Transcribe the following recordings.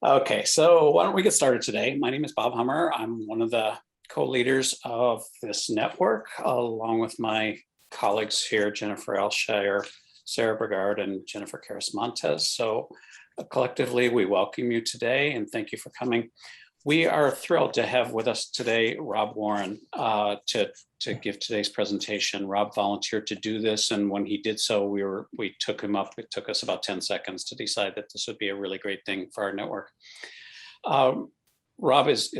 Okay, so why don't we get started today? My name is Bob Hummer. I'm one of the co-leaders of this network, along with my colleagues here, Jennifer Alshire, Sarah Brigard, and Jennifer Caras-Montes. So collectively, we welcome you today and thank you for coming. We are thrilled to have with us today Rob Warren to give today's presentation. Rob volunteered to do this, and when he did so, we took him up. It took us about 10 seconds to decide that this would be a really great thing for our network. Rob is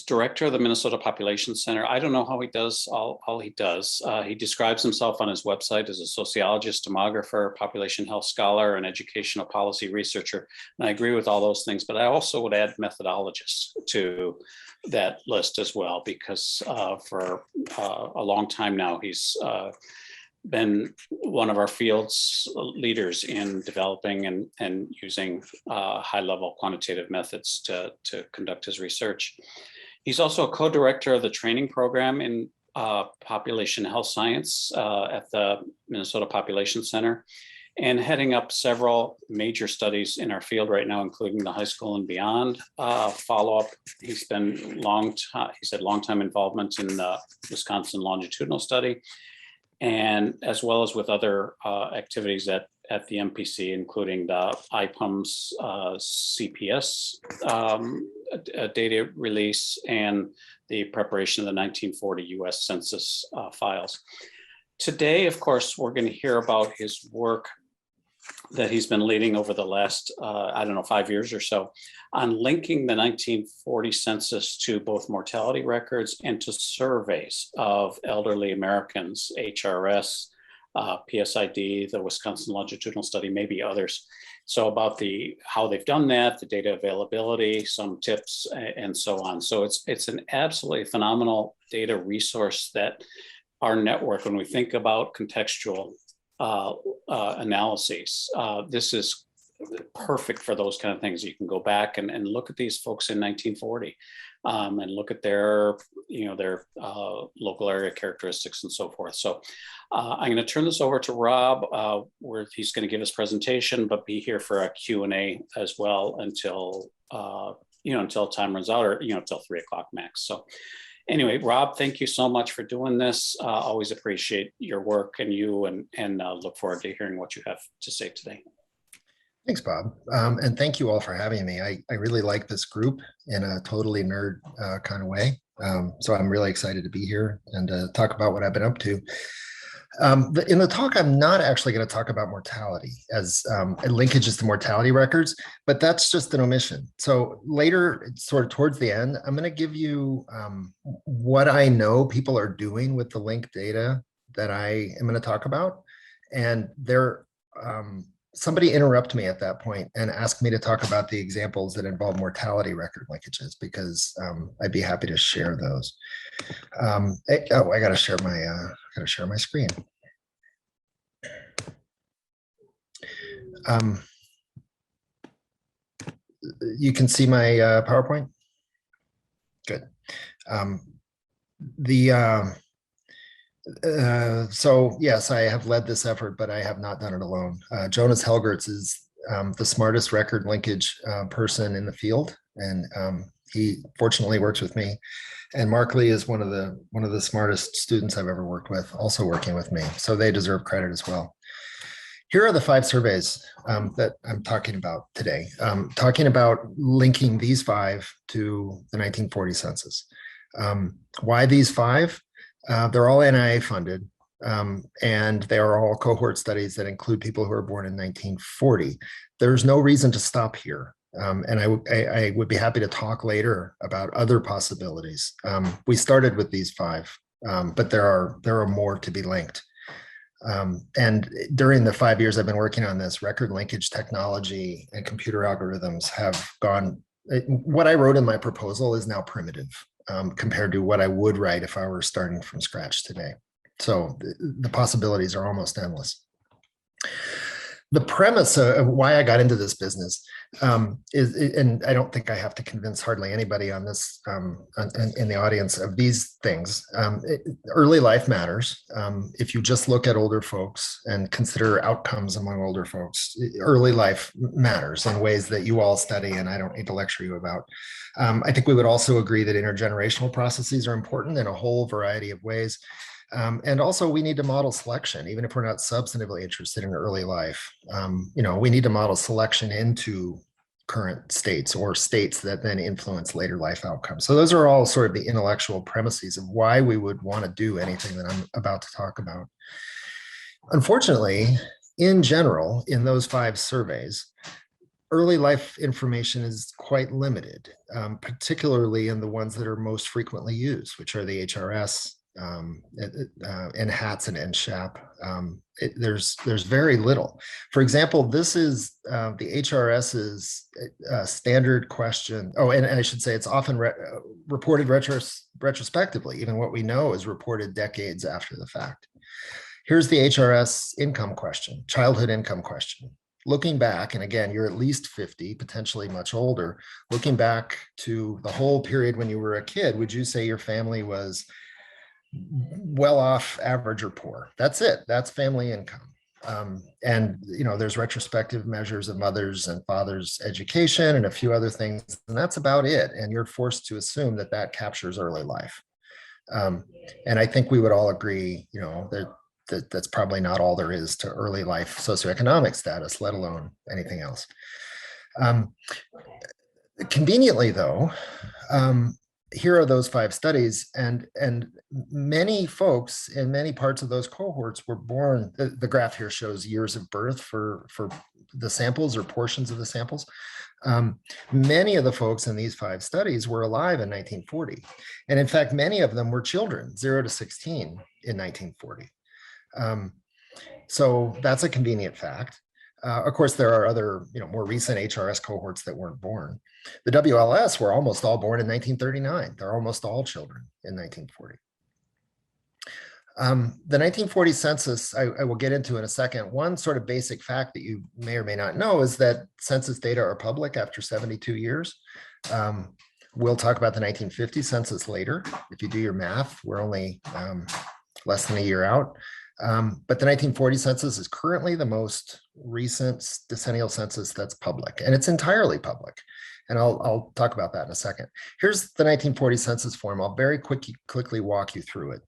director of the Minnesota Population Center. I don't know how he does all he does. He describes himself on his website as a sociologist, demographer, population health scholar, and educational policy researcher. And I agree with all those things, but I also would add methodologist to that list as well, because for a long time now, he's been one of our field's leaders in developing and using high-level quantitative methods to conduct his research. He's also a co-director of the training program in population health science at the Minnesota Population Center, and heading up several major studies in our field right now, including the high school and beyond follow-up. He's been long time involvement in the Wisconsin longitudinal study, and as well as with other activities at the MPC, including the IPUM's CPS data release and the preparation of the 1940 US Census files. Today, of course, we're going to hear about his work that he's been leading over the last, 5 years or so, on linking the 1940 census to both mortality records and to surveys of elderly Americans, HRS, PSID, the Wisconsin longitudinal study, maybe others. So about how they've done that, the data availability, some tips, and so on. So it's an absolutely phenomenal data resource that our network, when we think about contextual analyses, this is perfect for those kind of things. You can go back and look at these folks in 1940 and look at their local area characteristics and so forth. So I'm going to turn this over to Rob, where he's going to give his presentation, but be here for a Q&A as well until time runs out, or until 3 o'clock max. So anyway, Rob, thank you so much for doing this. Always appreciate your work and you, and look forward to hearing what you have to say today. Thanks, Bob. And thank you all for having me. I really like this group in a totally nerd kind of way. So I'm really excited to be here and talk about what I've been up to. In the talk, I'm not actually going to talk about mortality as linkages to mortality records, but that's just an omission. So later, sort of towards the end, I'm going to give you what I know people are doing with the linked data that I am going to talk about. And somebody interrupt me at that point and ask me to talk about the examples that involve mortality record linkages, because I'd be happy to share those. I got to share my screen. You can see my PowerPoint. Good. So yes, I have led this effort, but I have not done it alone. Jonas Helgerts is the smartest record linkage person in the field, and he fortunately works with me. And Mark Lee is one of the smartest students I've ever worked with, also working with me. So they deserve credit as well. Here are the 5 surveys that I'm talking about today. Talking about linking these 5 to the 1940 census. Why these 5? They're all NIA funded, and they are all cohort studies that include people who were born in 1940. There's no reason to stop here. And I would be happy to talk later about other possibilities. We started with these 5, but there are more to be linked. And during the 5 years I've been working on this, record linkage technology and computer algorithms have gone, what I wrote in my proposal is now primitive compared to what I would write if I were starting from scratch today. So the possibilities are almost endless. The premise of why I got into this business And I don't think I have to convince hardly anybody on this in the audience of these things. Early life matters. If you just look at older folks and consider outcomes among older folks, early life matters in ways that you all study, and I don't need to lecture you about. I think we would also agree that intergenerational processes are important in a whole variety of ways. And also we need to model selection, even if we're not substantively interested in early life. We need to model selection into current states or states that then influence later life outcomes. So those are all sort of the intellectual premises of why we would want to do anything that I'm about to talk about. Unfortunately, in general, in those 5 surveys, early life information is quite limited, particularly in the ones that are most frequently used, which are the HRS, NHATS and NSHAP. There's very little. For example, this is the HRS's standard question. Oh, and I should say it's often reported retrospectively. Even what we know is reported decades after the fact. Here's the HRS income question, childhood income question. Looking back, and again, you're at least 50, potentially much older, looking back to the whole period when you were a kid, would you say your family was well off, average, or poor? That's it. That's family income. And there's retrospective measures of mothers and fathers' education and a few other things, and that's about it. And you're forced to assume that that captures early life. And I think we would all agree, that's probably not all there is to early life socioeconomic status, let alone anything else. Conveniently, though, here are those 5 studies, and many folks in many parts of those cohorts were born. The graph here shows years of birth for the samples or portions of the samples. Many of the folks in these 5 studies were alive in 1940, and in fact, many of them were children, 0 to 16 in 1940. So that's a convenient fact. Of course, there are other, more recent HRS cohorts that weren't born. The WLS were almost all born in 1939. They're almost all children in 1940. The 1940 census, I will get into in a second. One sort of basic fact that you may or may not know is that census data are public after 72 years. We'll talk about the 1950 census later. If you do your math, we're only less than a year out. But the 1940 census is currently the most recent decennial census that's public, and it's entirely public. And I'll talk about that in a second. Here's the 1940 census form. I'll very quickly walk you through it.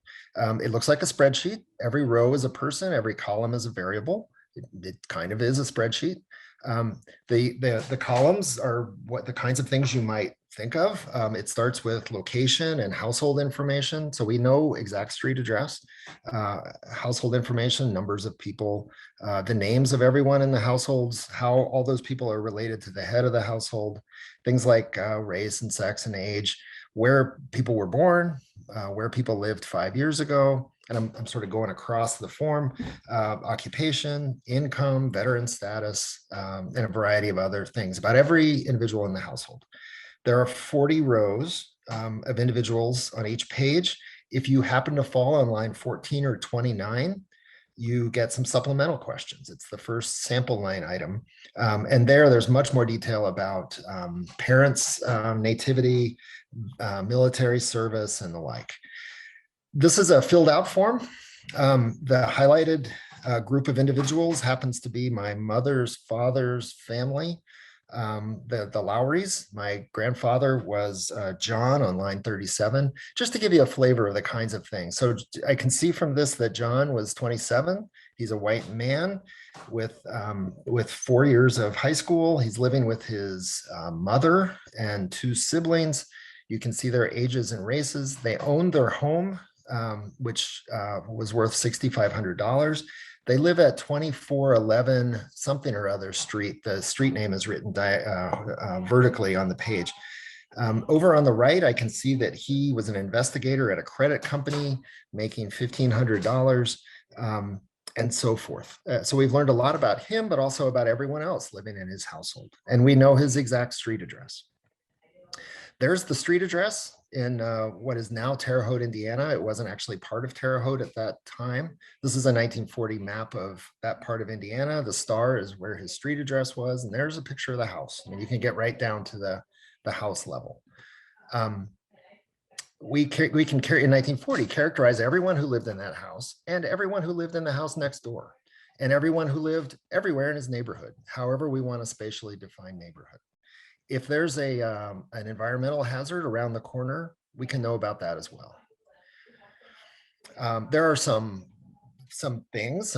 It looks like a spreadsheet. Every row is a person, every column is a variable. It kind of is a spreadsheet. The columns are what the kinds of things you might think of. It starts with location and household information. So we know exact street address, household information, numbers of people, the names of everyone in the households, how all those people are related to the head of the household, things like race and sex and age, where people were born, where people lived 5 years ago. And I'm sort of going across the form, occupation, income, veteran status, and a variety of other things about every individual in the household. There are 40 rows of individuals on each page. If you happen to fall on line 14 or 29, you get some supplemental questions. It's the first sample line item. And there's much more detail about parents, nativity, military service, and the like. This is a filled out form. The highlighted group of individuals happens to be my mother's father's family, the Lowrys. My grandfather was John on line 37, just to give you a flavor of the kinds of things. So I can see from this that John was 27. He's a white man with 4 years of high school. He's living with his mother and 2 siblings. You can see their ages and races. They owned their home, which was worth $6,500. They live at 2411 something or other street. The street name is written vertically on the page. Over on the right, I can see that he was an investigator at a credit company making $1,500 and so forth. So we've learned a lot about him, but also about everyone else living in his household. And we know his exact street address. There's the street address. in what is now Terre Haute, Indiana. It wasn't actually part of Terre Haute at that time. This is a 1940 map of that part of Indiana. The star is where his street address was, and there's a picture of the house. I mean, you can get right down to the house level. We can in 1940 characterize everyone who lived in that house and everyone who lived in the house next door and everyone who lived everywhere in his neighborhood, however we want to spatially define neighborhood. If there's an environmental hazard around the corner, we can know about that as well. There are some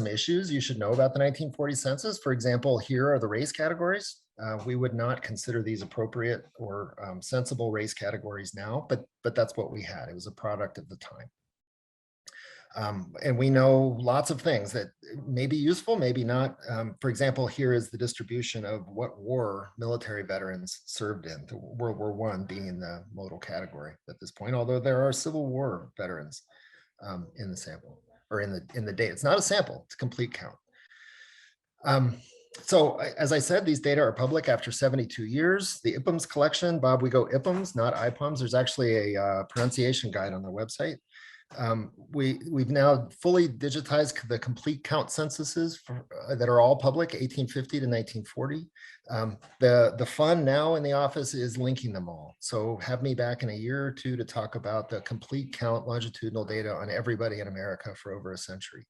issues you should know about the 1940 census. For example, here are the race categories. We would not consider these appropriate or sensible race categories now, but that's what we had. It was a product of the time. And we know lots of things that may be useful, maybe not. For example, here is the distribution of what war military veterans served in, the World War I being in the modal category at this point, although there are Civil War veterans in the sample or in the data. It's not a sample, it's a complete count. So as I said, these data are public after 72 years. The IPUMS collection, Bob, we go IPUMS, not IPUMS. There's actually a pronunciation guide on the website. We've now fully digitized the complete count censuses that are all public, 1850 to 1940. The fun now in the office is linking them all. So have me back in a year or two to talk about the complete count longitudinal data on everybody in America for over a century.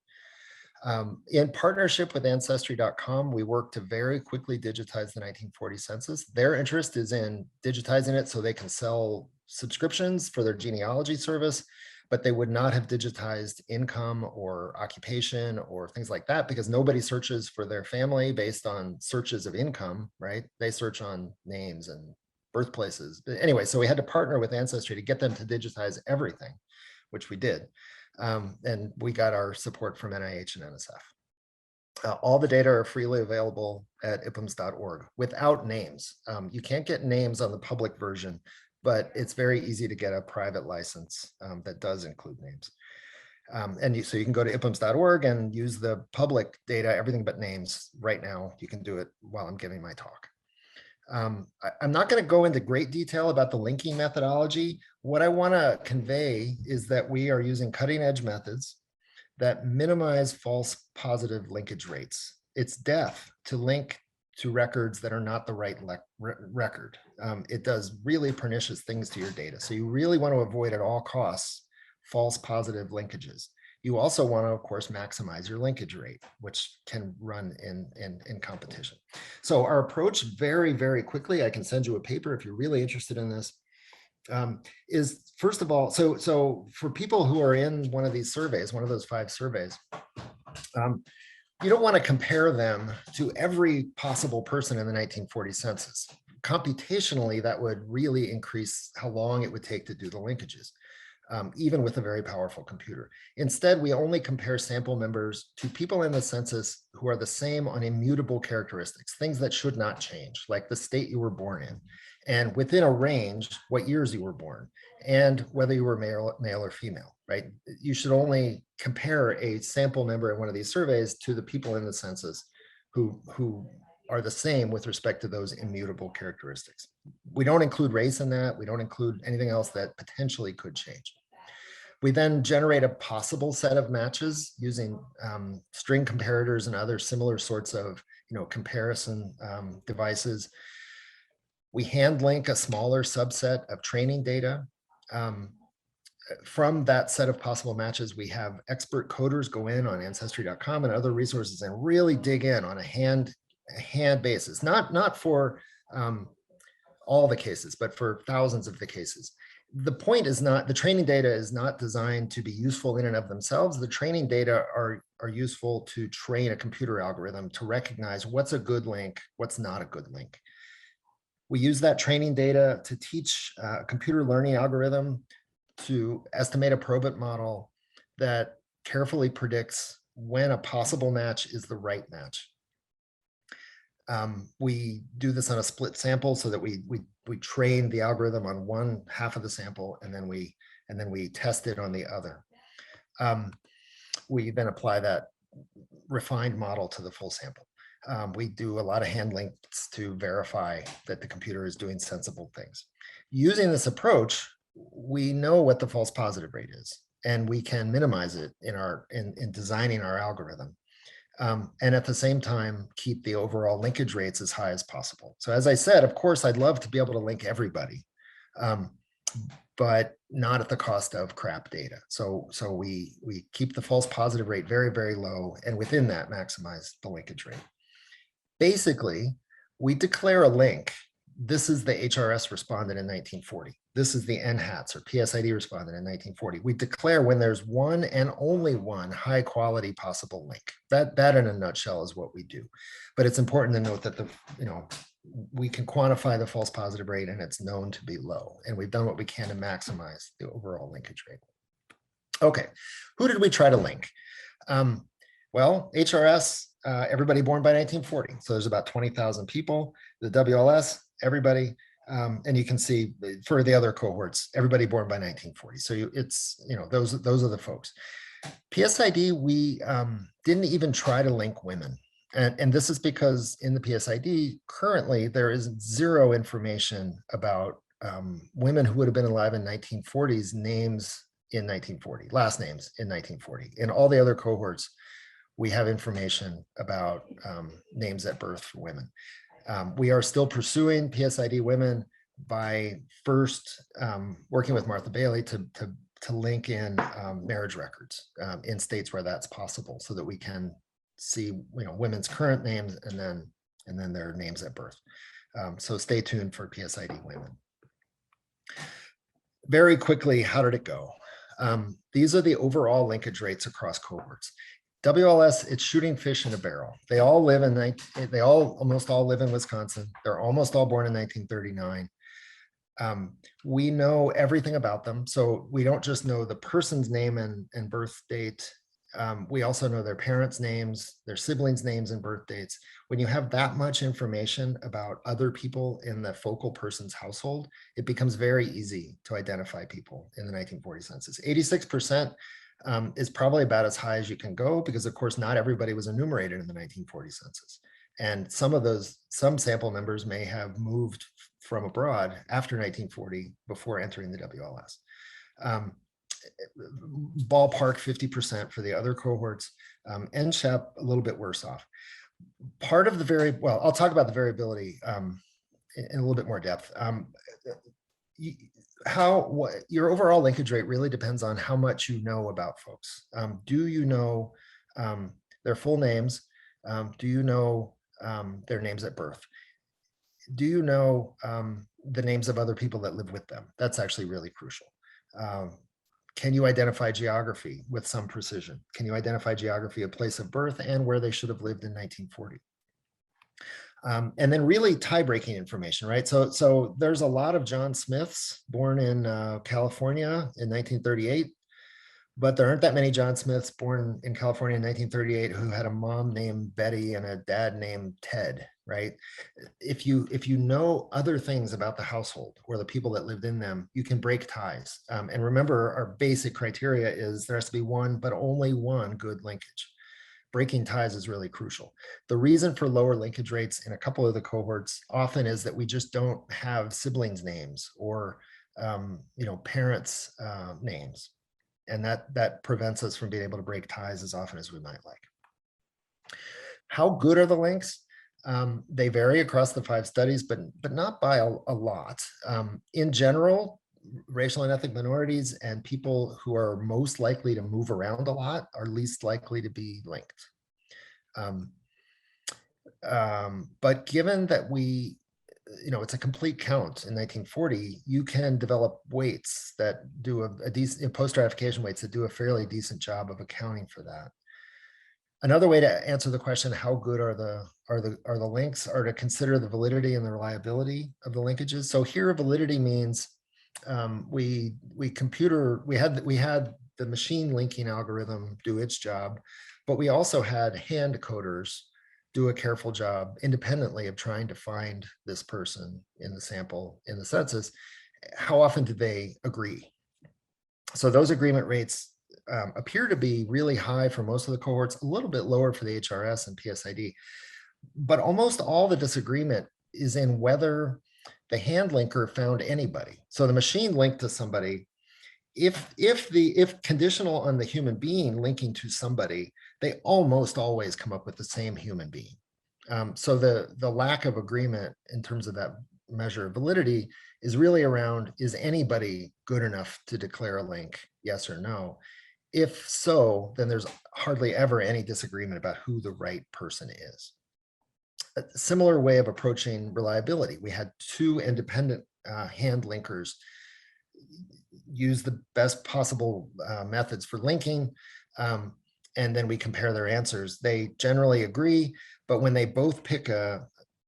In partnership with Ancestry.com, we work to very quickly digitize the 1940 census. Their interest is in digitizing it so they can sell subscriptions for their genealogy service, but they would not have digitized income or occupation or things like that because nobody searches for their family based on searches of income, right? They search on names and birthplaces. But anyway, so we had to partner with Ancestry to get them to digitize everything, which we did. And we got our support from NIH and NSF. All the data are freely available at ipums.org without names. You can't get names on the public version, but it's very easy to get a private license that does include names. So you can go to ipums.org and use the public data, everything but names right now. You can do it while I'm giving my talk. I'm not going to go into great detail about the linking methodology. What I want to convey is that we are using cutting edge methods that minimize false positive linkage rates. It's death to link to records that are not the right record. It does really pernicious things to your data. So you really want to avoid at all costs false positive linkages. You also want to, of course, maximize your linkage rate, which can run in competition. So our approach very, very quickly, I can send you a paper if you're really interested in this, is first of all, so for people who are in one of these surveys, one of those 5 surveys, you don't want to compare them to every possible person in the 1940 census. Computationally, that would really increase how long it would take to do the linkages. Even with a very powerful computer. Instead, we only compare sample members to people in the census who are the same on immutable characteristics, things that should not change, like the state you were born in, and within a range, what years you were born, and whether you were male or female, right? You should only compare a sample member in one of these surveys to the people in the census who are the same with respect to those immutable characteristics. We don't include race in that. We don't include anything else that potentially could change. We then generate a possible set of matches using string comparators and other similar sorts of comparison devices. We hand link a smaller subset of training data. From that set of possible matches, we have expert coders go in on Ancestry.com and other resources and really dig in on a hand basis, not for all the cases, but for thousands of the cases. The point is not, the training data is not designed to be useful in and of themselves. The training data are useful to train a computer algorithm to recognize what's a good link, what's not a good link. We use that training data to teach a computer learning algorithm to estimate a probit model that carefully predicts when a possible match is the right match. We do this on a split sample so that we train the algorithm on one half of the sample and then we test it on the other. We then apply that refined model to the full sample. We do a lot of hand links to verify that the computer is doing sensible things. Using this approach, we know what the false positive rate is, and we can minimize it in designing our algorithm. And at the same time, keep the overall linkage rates as high as possible. So as I said, of course, I'd love to be able to link everybody, but not at the cost of crap data. So we keep the false positive rate very, very low, and within that, maximize the linkage rate. Basically, we declare a link. This is the HRS respondent in 1940. This is the NHATS or PSID respondent in 1940. We declare when there's one and only one high quality possible link. That in a nutshell is what we do. But it's important to note that we can quantify the false positive rate, and it's known to be low. And we've done what we can to maximize the overall linkage rate. Okay, who did we try to link? Well, HRS, everybody born by 1940. So there's about 20,000 people. The WLS, everybody. And you can see for the other cohorts, everybody born by 1940. So those are the folks. PSID, we didn't even try to link women. And this is because in the PSID, currently, there is zero information about women who would have been alive in 1940s names in 1940, last names in 1940. In all the other cohorts, we have information about names at birth for women. We are still pursuing PSID women by first working with Martha Bailey to link in marriage records in states where that's possible, so that we can see women's current names and then their names at birth. So stay tuned for PSID women. Very quickly, how did it go? These are the overall linkage rates across cohorts. WLS, it's shooting fish in a barrel. They almost all live in Wisconsin. They're almost all born in 1939. We know everything about them. So we don't just know the person's name and birth date. We also know their parents' names, their siblings' names and birth dates. When you have that much information about other people in the focal person's household, it becomes very easy to identify people in the 1940 census. 86% is probably about as high as you can go, because of course not everybody was enumerated in the 1940 census. And some sample members may have moved from abroad after 1940 before entering the WLS. Ballpark 50% for the other cohorts. NCHEP, a little bit worse off. Part of the I'll talk about the variability in a little bit more depth. Your overall linkage rate really depends on how much you know about folks. Do you know their full names? Do you know their names at birth? Do you know the names of other people that live with them? That's actually really crucial. Can you identify geography with some precision? Can you identify geography of place of birth and where they should have lived in 1940? And then really tie-breaking information, right? So there's a lot of John Smiths born in California in 1938, but there aren't that many John Smiths born in California in 1938 who had a mom named Betty and a dad named Ted, right? If you know other things about the household or the people that lived in them, you can break ties. And remember, our basic criteria is there has to be one, but only one good linkage. Breaking ties is really crucial. The reason for lower linkage rates in a couple of the cohorts often is that we just don't have siblings' names or parents' names. And that prevents us from being able to break ties as often as we might like. How good are the links? They vary across the 5 studies, but not by a lot. In general, racial and ethnic minorities and people who are most likely to move around a lot are least likely to be linked. But given that it's a complete count in 1940, you can develop weights that do a decent post-stratification weights that do a fairly decent job of accounting for that. Another way to answer the question, how good are the links, are to consider the validity and the reliability of the linkages. So here validity means we had the machine linking algorithm do its job, but we also had hand coders do a careful job independently of trying to find this person in the sample in the census. How often did they agree? So those agreement rates appear to be really high for most of the cohorts, a little bit lower for the HRS and PSID, but almost all the disagreement is in whether the hand linker found anybody. So the machine linked to somebody. If conditional on the human being linking to somebody, they almost always come up with the same human being. So the lack of agreement in terms of that measure of validity is really around, is anybody good enough to declare a link, yes or no? If so, then there's hardly ever any disagreement about who the right person is. A similar way of approaching reliability. We had two independent hand linkers use the best possible methods for linking, and then we compare their answers. They generally agree, but when they both pick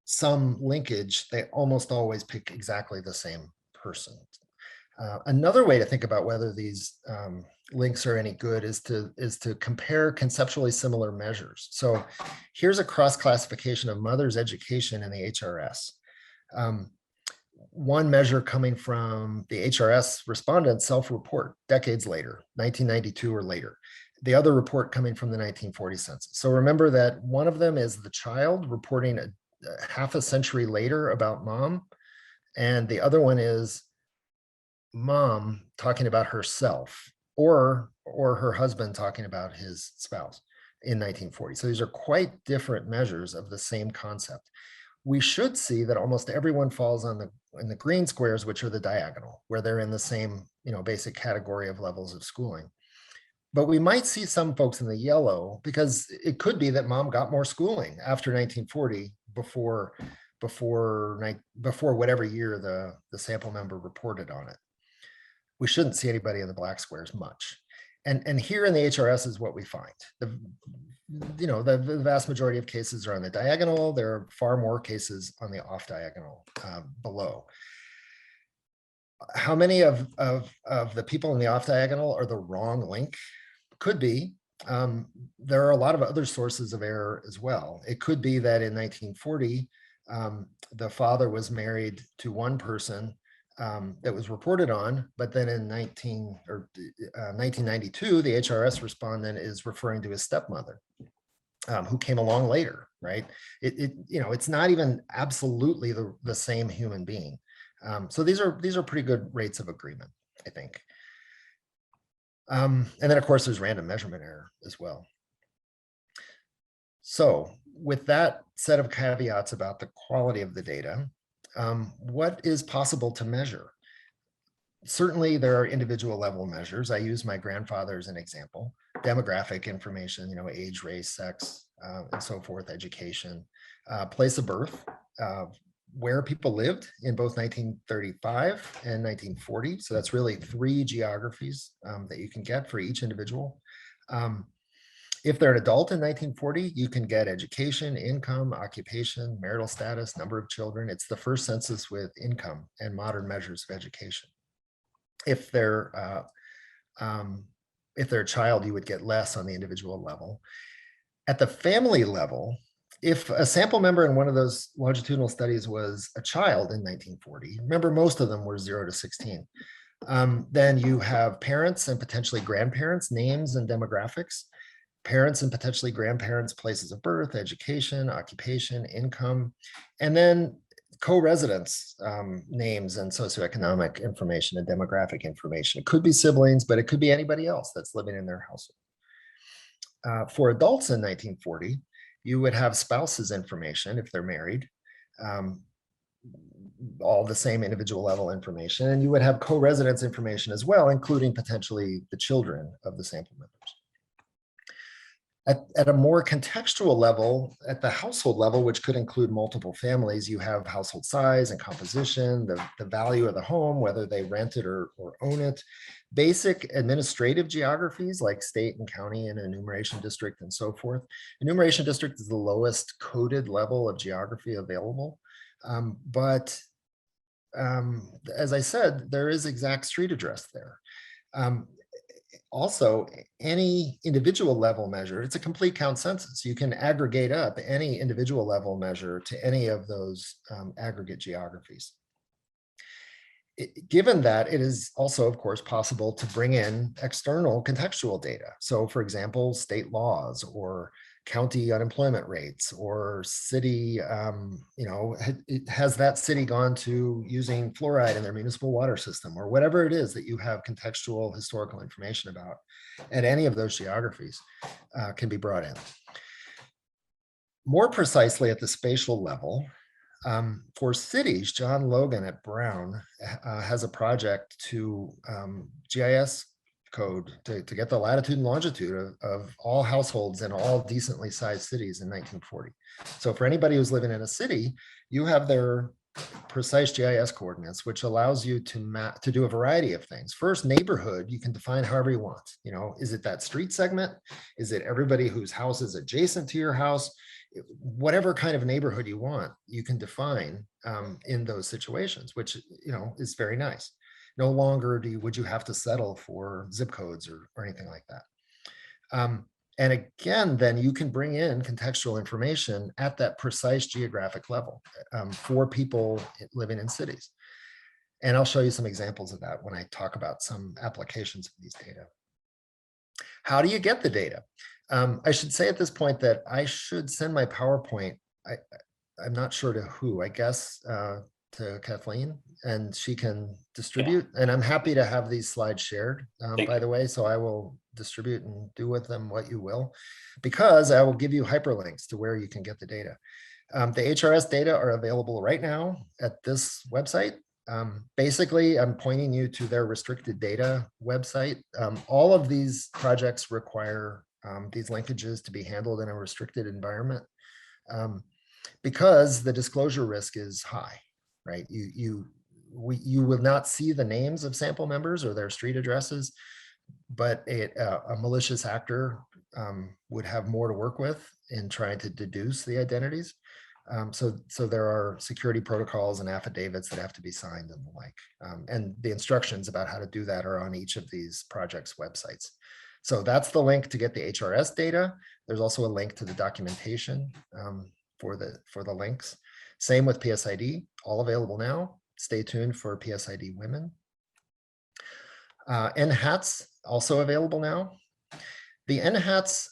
some linkage, they almost always pick exactly the same person. Another way to think about whether these links are any good is to compare conceptually similar measures. So here's a cross classification of mother's education in the HRS. One measure coming from the HRS respondent self-report decades later, 1992 or later. The other report coming from the 1940 census. So remember that one of them is the child reporting half a century later about mom, and the other one is mom talking about herself or her husband talking about his spouse in 1940. So these are quite different measures of the same concept. We should see that almost everyone falls in the green squares, which are the diagonal, where they're in the same, basic category of levels of schooling. But we might see some folks in the yellow, because it could be that mom got more schooling after 1940 before whatever year the sample member reported on it. We shouldn't see anybody in the black squares much. And here in the HRS is what we find. The vast majority of cases are on the diagonal. There are far more cases on the off diagonal below. How many of the people in the off diagonal are the wrong link? Could be. There are a lot of other sources of error as well. It could be that in 1940, the father was married to one person that was reported on, but then in 1992, the HRS respondent is referring to his stepmother, who came along later, right? It's not even absolutely the same human being. So these are pretty good rates of agreement, I think. And then of course there's random measurement error as well. So with that set of caveats about the quality of the data, what is possible to measure? Certainly there are individual level measures. I use my grandfather as an example. Demographic information, age, race, sex, and so forth, education, place of birth, where people lived in both 1935 and 1940. So that's really 3 geographies that you can get for each individual. If they're an adult in 1940, you can get education, income, occupation, marital status, number of children. It's the first census with income and modern measures of education. If they're a child, you would get less on the individual level. At the family level, if a sample member in one of those longitudinal studies was a child in 1940, remember most of them were 0 to 16, then you have parents and potentially grandparents, names and demographics, parents and potentially grandparents, places of birth, education, occupation, income, and then co-residents, names and socioeconomic information and demographic information. It could be siblings, but it could be anybody else that's living in their household. For adults in 1940, you would have spouses information if they're married, all the same individual level information, and you would have co-residents information as well, including potentially the children of the sample members. At a more contextual level, at the household level, which could include multiple families, you have household size and composition, the value of the home, whether they rent it or own it, basic administrative geographies like state and county and enumeration district and so forth. Enumeration district is the lowest coded level of geography available. But as I said, there is exact street address there. Also, any individual level measure, it's a complete count census. You can aggregate up any individual level measure to any of those aggregate geographies. Given that, it is also, of course, possible to bring in external contextual data. So, for example, state laws or county unemployment rates or city, has that city gone to using fluoride in their municipal water system, or whatever it is that you have contextual historical information about at any of those geographies can be brought in. More precisely at the spatial level, for cities, John Logan at Brown has a project to GIS code to get the latitude and longitude of all households in all decently sized cities in 1940. So for anybody who's living in a city, you have their precise GIS coordinates, which allows you to do a variety of things. First, neighborhood, you can define however you want. Is it that street segment? Is it everybody whose house is adjacent to your house? Whatever kind of neighborhood you want, you can define in those situations, which is very nice. No longer would you have to settle for zip codes or anything like that. And again, then you can bring in contextual information at that precise geographic level for people living in cities. And I'll show you some examples of that when I talk about some applications of these data. How do you get the data? I should say at this point that I should send my PowerPoint. I'm not sure to who, I guess to Kathleen, and she can distribute. Yeah. And I'm happy to have these slides shared, by the way, so I will distribute and do with them what you will, because I will give you hyperlinks to where you can get the data. The HRS data are available right now at this website. Basically, I'm pointing you to their restricted data website. All of these projects require these linkages to be handled in a restricted environment because the disclosure risk is high, right? You will not see the names of sample members or their street addresses, but a malicious actor would have more to work with in trying to deduce the identities. So there are security protocols and affidavits that have to be signed and the like. And the instructions about how to do that are on each of these projects' websites. So that's the link to get the HRS data. There's also a link to the documentation for the links. Same with PSID, all available now. Stay tuned for PSID women. NHATS also available now. The NHATS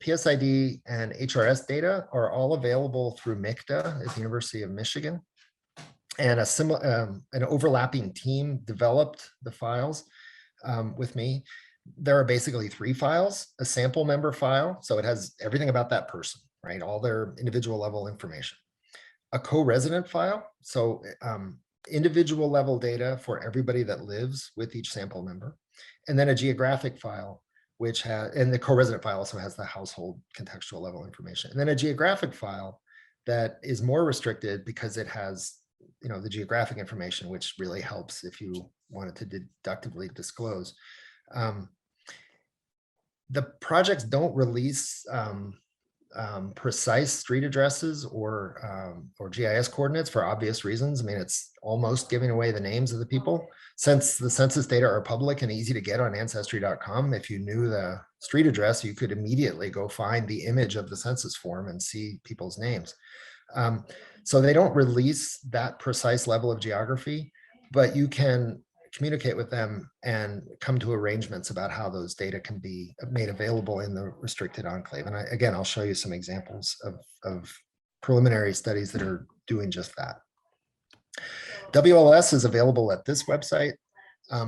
PSID and HRS data are all available through MICTA at the University of Michigan. And an overlapping team developed the files with me. There are basically 3 files: a sample member file, so it has everything about that person, right? All their individual level information. A co-resident file, so individual level data for everybody that lives with each sample member. And then a geographic file, which has, and the co-resident file also has the household contextual level information. And then a geographic file that is more restricted because it has, the geographic information, which really helps if you wanted to deductively disclose. The projects don't release precise street addresses or GIS coordinates for obvious reasons. I mean, it's almost giving away the names of the people. Since the census data are public and easy to get on ancestry.com, if you knew the street address, you could immediately go find the image of the census form and see people's names. So they don't release that precise level of geography, but you can communicate with them and come to arrangements about how those data can be made available in the restricted enclave. And again, I'll show you some examples of preliminary studies that are doing just that. WLS is available at this website.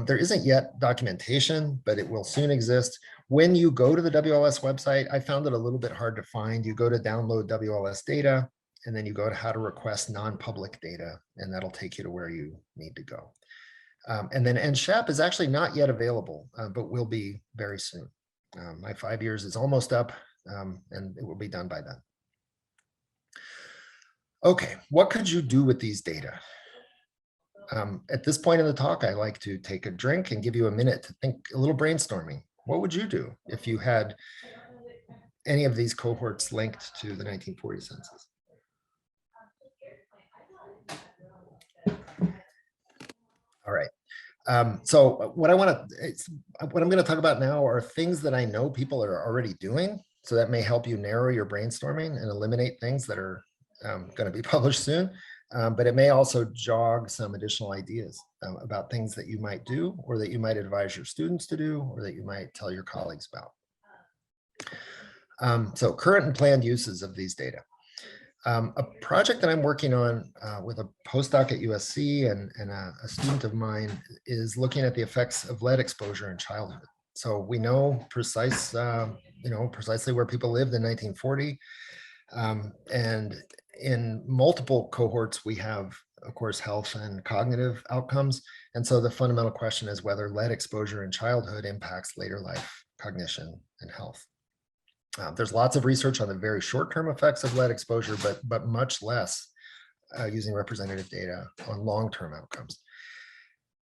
There isn't yet documentation, but it will soon exist. When you go to the WLS website, I found it a little bit hard to find. You go to download WLS data, and then you go to how to request non-public data, and that'll take you to where you need to go. And then NSHAP is actually not yet available, but will be very soon. My 5 years is almost up, and it will be done by then. Okay, what could you do with these data? At this point in the talk, I like to take a drink and give you a minute to think, a little brainstorming. What would you do if you had any of these cohorts linked to the 1940 census? All right. So what I'm going to talk about now are things that I know people are already doing. So that may help you narrow your brainstorming and eliminate things that are going to be published soon. But it may also jog some additional ideas about things that you might do, or that you might advise your students to do, or that you might tell your colleagues about. So current and planned uses of these data. A project that I'm working on with a postdoc at USC and a student of mine is looking at the effects of lead exposure in childhood. So we know precisely where people lived in 1940. And in multiple cohorts, we have, of course, health and cognitive outcomes. And so the fundamental question is whether lead exposure in childhood impacts later life cognition and health. There's lots of research on the very short-term effects of lead exposure, but much less using representative data on long-term outcomes.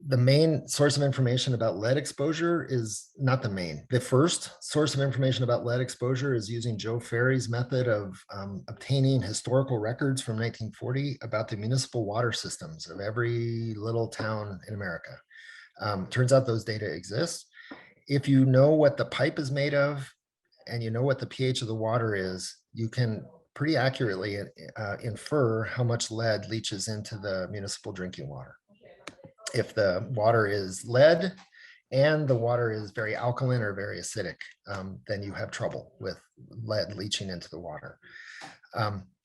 The main source of information about lead exposure is not the main. The first source of information about lead exposure is using Joe Ferry's method of obtaining historical records from 1940 about the municipal water systems of every little town in America. Turns out those data exist. If you know what the pipe is made of, and you know what the pH of the water is, you can pretty accurately infer how much lead leaches into the municipal drinking water. If the water is lead and the water is very alkaline or very acidic, then you have trouble with lead leaching into the water.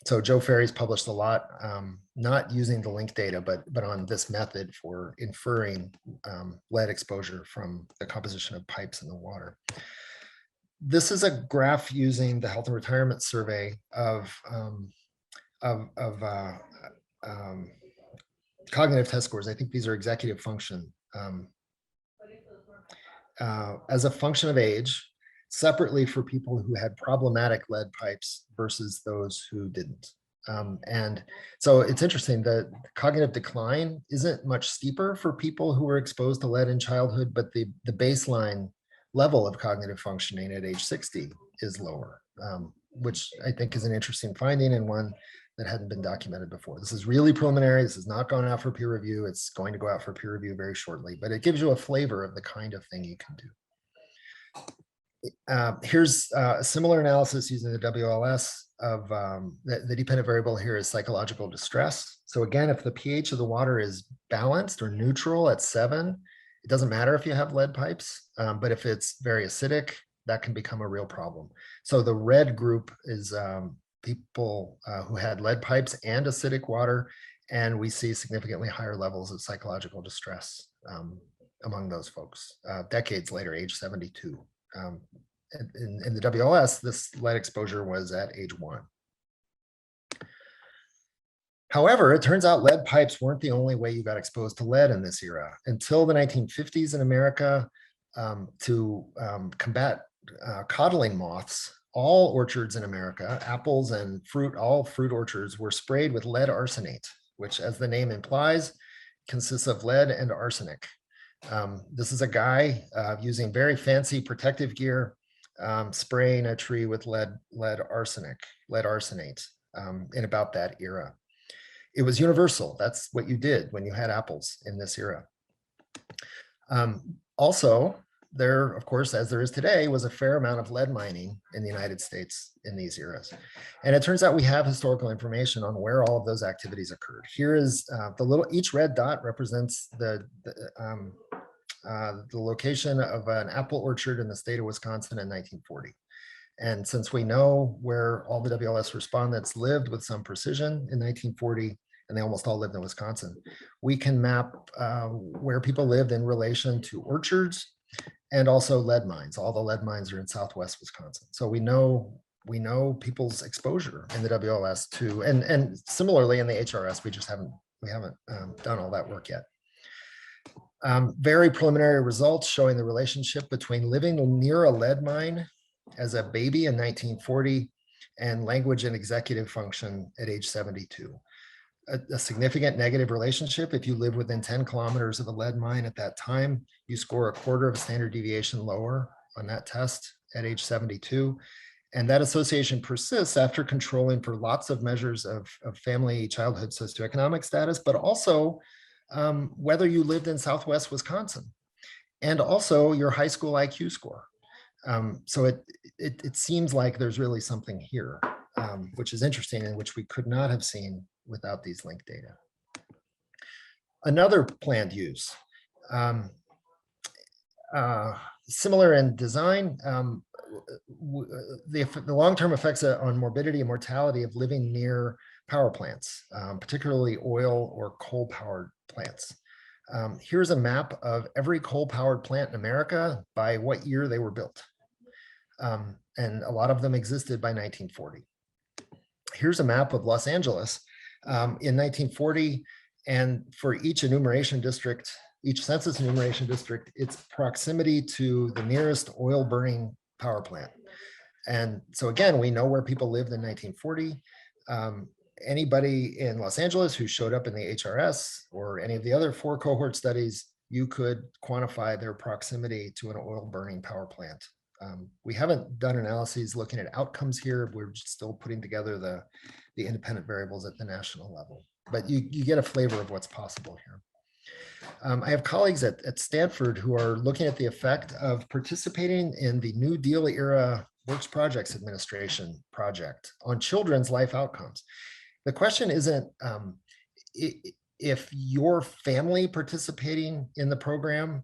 So Joe Ferry's published a lot, not using the link data, but on this method for inferring lead exposure from the composition of pipes in the water. This is a graph using the Health and Retirement Survey of cognitive test scores. I think these are executive function as a function of age, separately for people who had problematic lead pipes versus those who didn't. And so it's interesting that cognitive decline isn't much steeper for people who were exposed to lead in childhood, but the baseline level of cognitive functioning at age 60 is lower, which I think is an interesting finding and one that hadn't been documented before. This is really preliminary. This has not gone out for peer review. It's going to go out for peer review very shortly, but it gives you a flavor of the kind of thing you can do. Here's a similar analysis using the WLS of the dependent variable here is psychological distress. So again, if the pH of the water is balanced or neutral at 7, it doesn't matter if you have lead pipes, but if it's very acidic, that can become a real problem. So the red group is people who had lead pipes and acidic water, and we see significantly higher levels of psychological distress among those folks decades later, age 72. In the WLS, this lead exposure was at age 1. However, it turns out lead pipes weren't the only way you got exposed to lead in this era. Until the 1950s in America, to combat codling moths, all orchards in America, apples and fruit, all fruit orchards were sprayed with lead arsenate, which, as the name implies, consists of lead and arsenic. This is a guy using very fancy protective gear, spraying a tree with lead arsenate in about that era. It was universal. That's what you did when you had apples in this era. Also, there, of course, as there is today, was a fair amount of lead mining in the United States in these eras. And it turns out we have historical information on where all of those activities occurred. Here is each red dot represents the location of an apple orchard in the state of Wisconsin in 1940. And since we know where all the WLS respondents lived with some precision in 1940, and they almost all lived in Wisconsin, we can map where people lived in relation to orchards and also lead mines. All the lead mines are in Southwest Wisconsin. So we know people's exposure in the WLS to, and similarly in the HRS, we haven't done all that work yet. Very preliminary results showing the relationship between living near a lead mine as a baby in 1940 and language and executive function at age 72. A significant negative relationship. If you live within 10 kilometers of a lead mine at that time, you score 1/4 of a standard deviation lower on that test at age 72. And that association persists after controlling for lots of measures of family, childhood, socioeconomic status, but also whether you lived in Southwest Wisconsin, and also your high school IQ score. So it seems like there's really something here, which is interesting and which we could not have seen without these linked data. Another planned use, similar in design, the long-term effects on morbidity and mortality of living near power plants, particularly oil or coal-powered plants. Here's a map of every coal-powered plant in America by what year they were built. And a lot of them existed by 1940. Here's a map of Los Angeles in 1940, and for each enumeration district, each census enumeration district, its proximity to the nearest oil burning power plant. And so again, we know where people lived in 1940. Anybody in Los Angeles who showed up in the HRS or any of the other 4 cohort studies, you could quantify their proximity to an oil burning power plant. We haven't done analyses looking at outcomes here. We're still putting together the independent variables at the national level, but you get a flavor of what's possible here. I have colleagues at Stanford who are looking at the effect of participating in the New Deal era Works Projects Administration project on children's life outcomes. The question isn't if your family participating in the program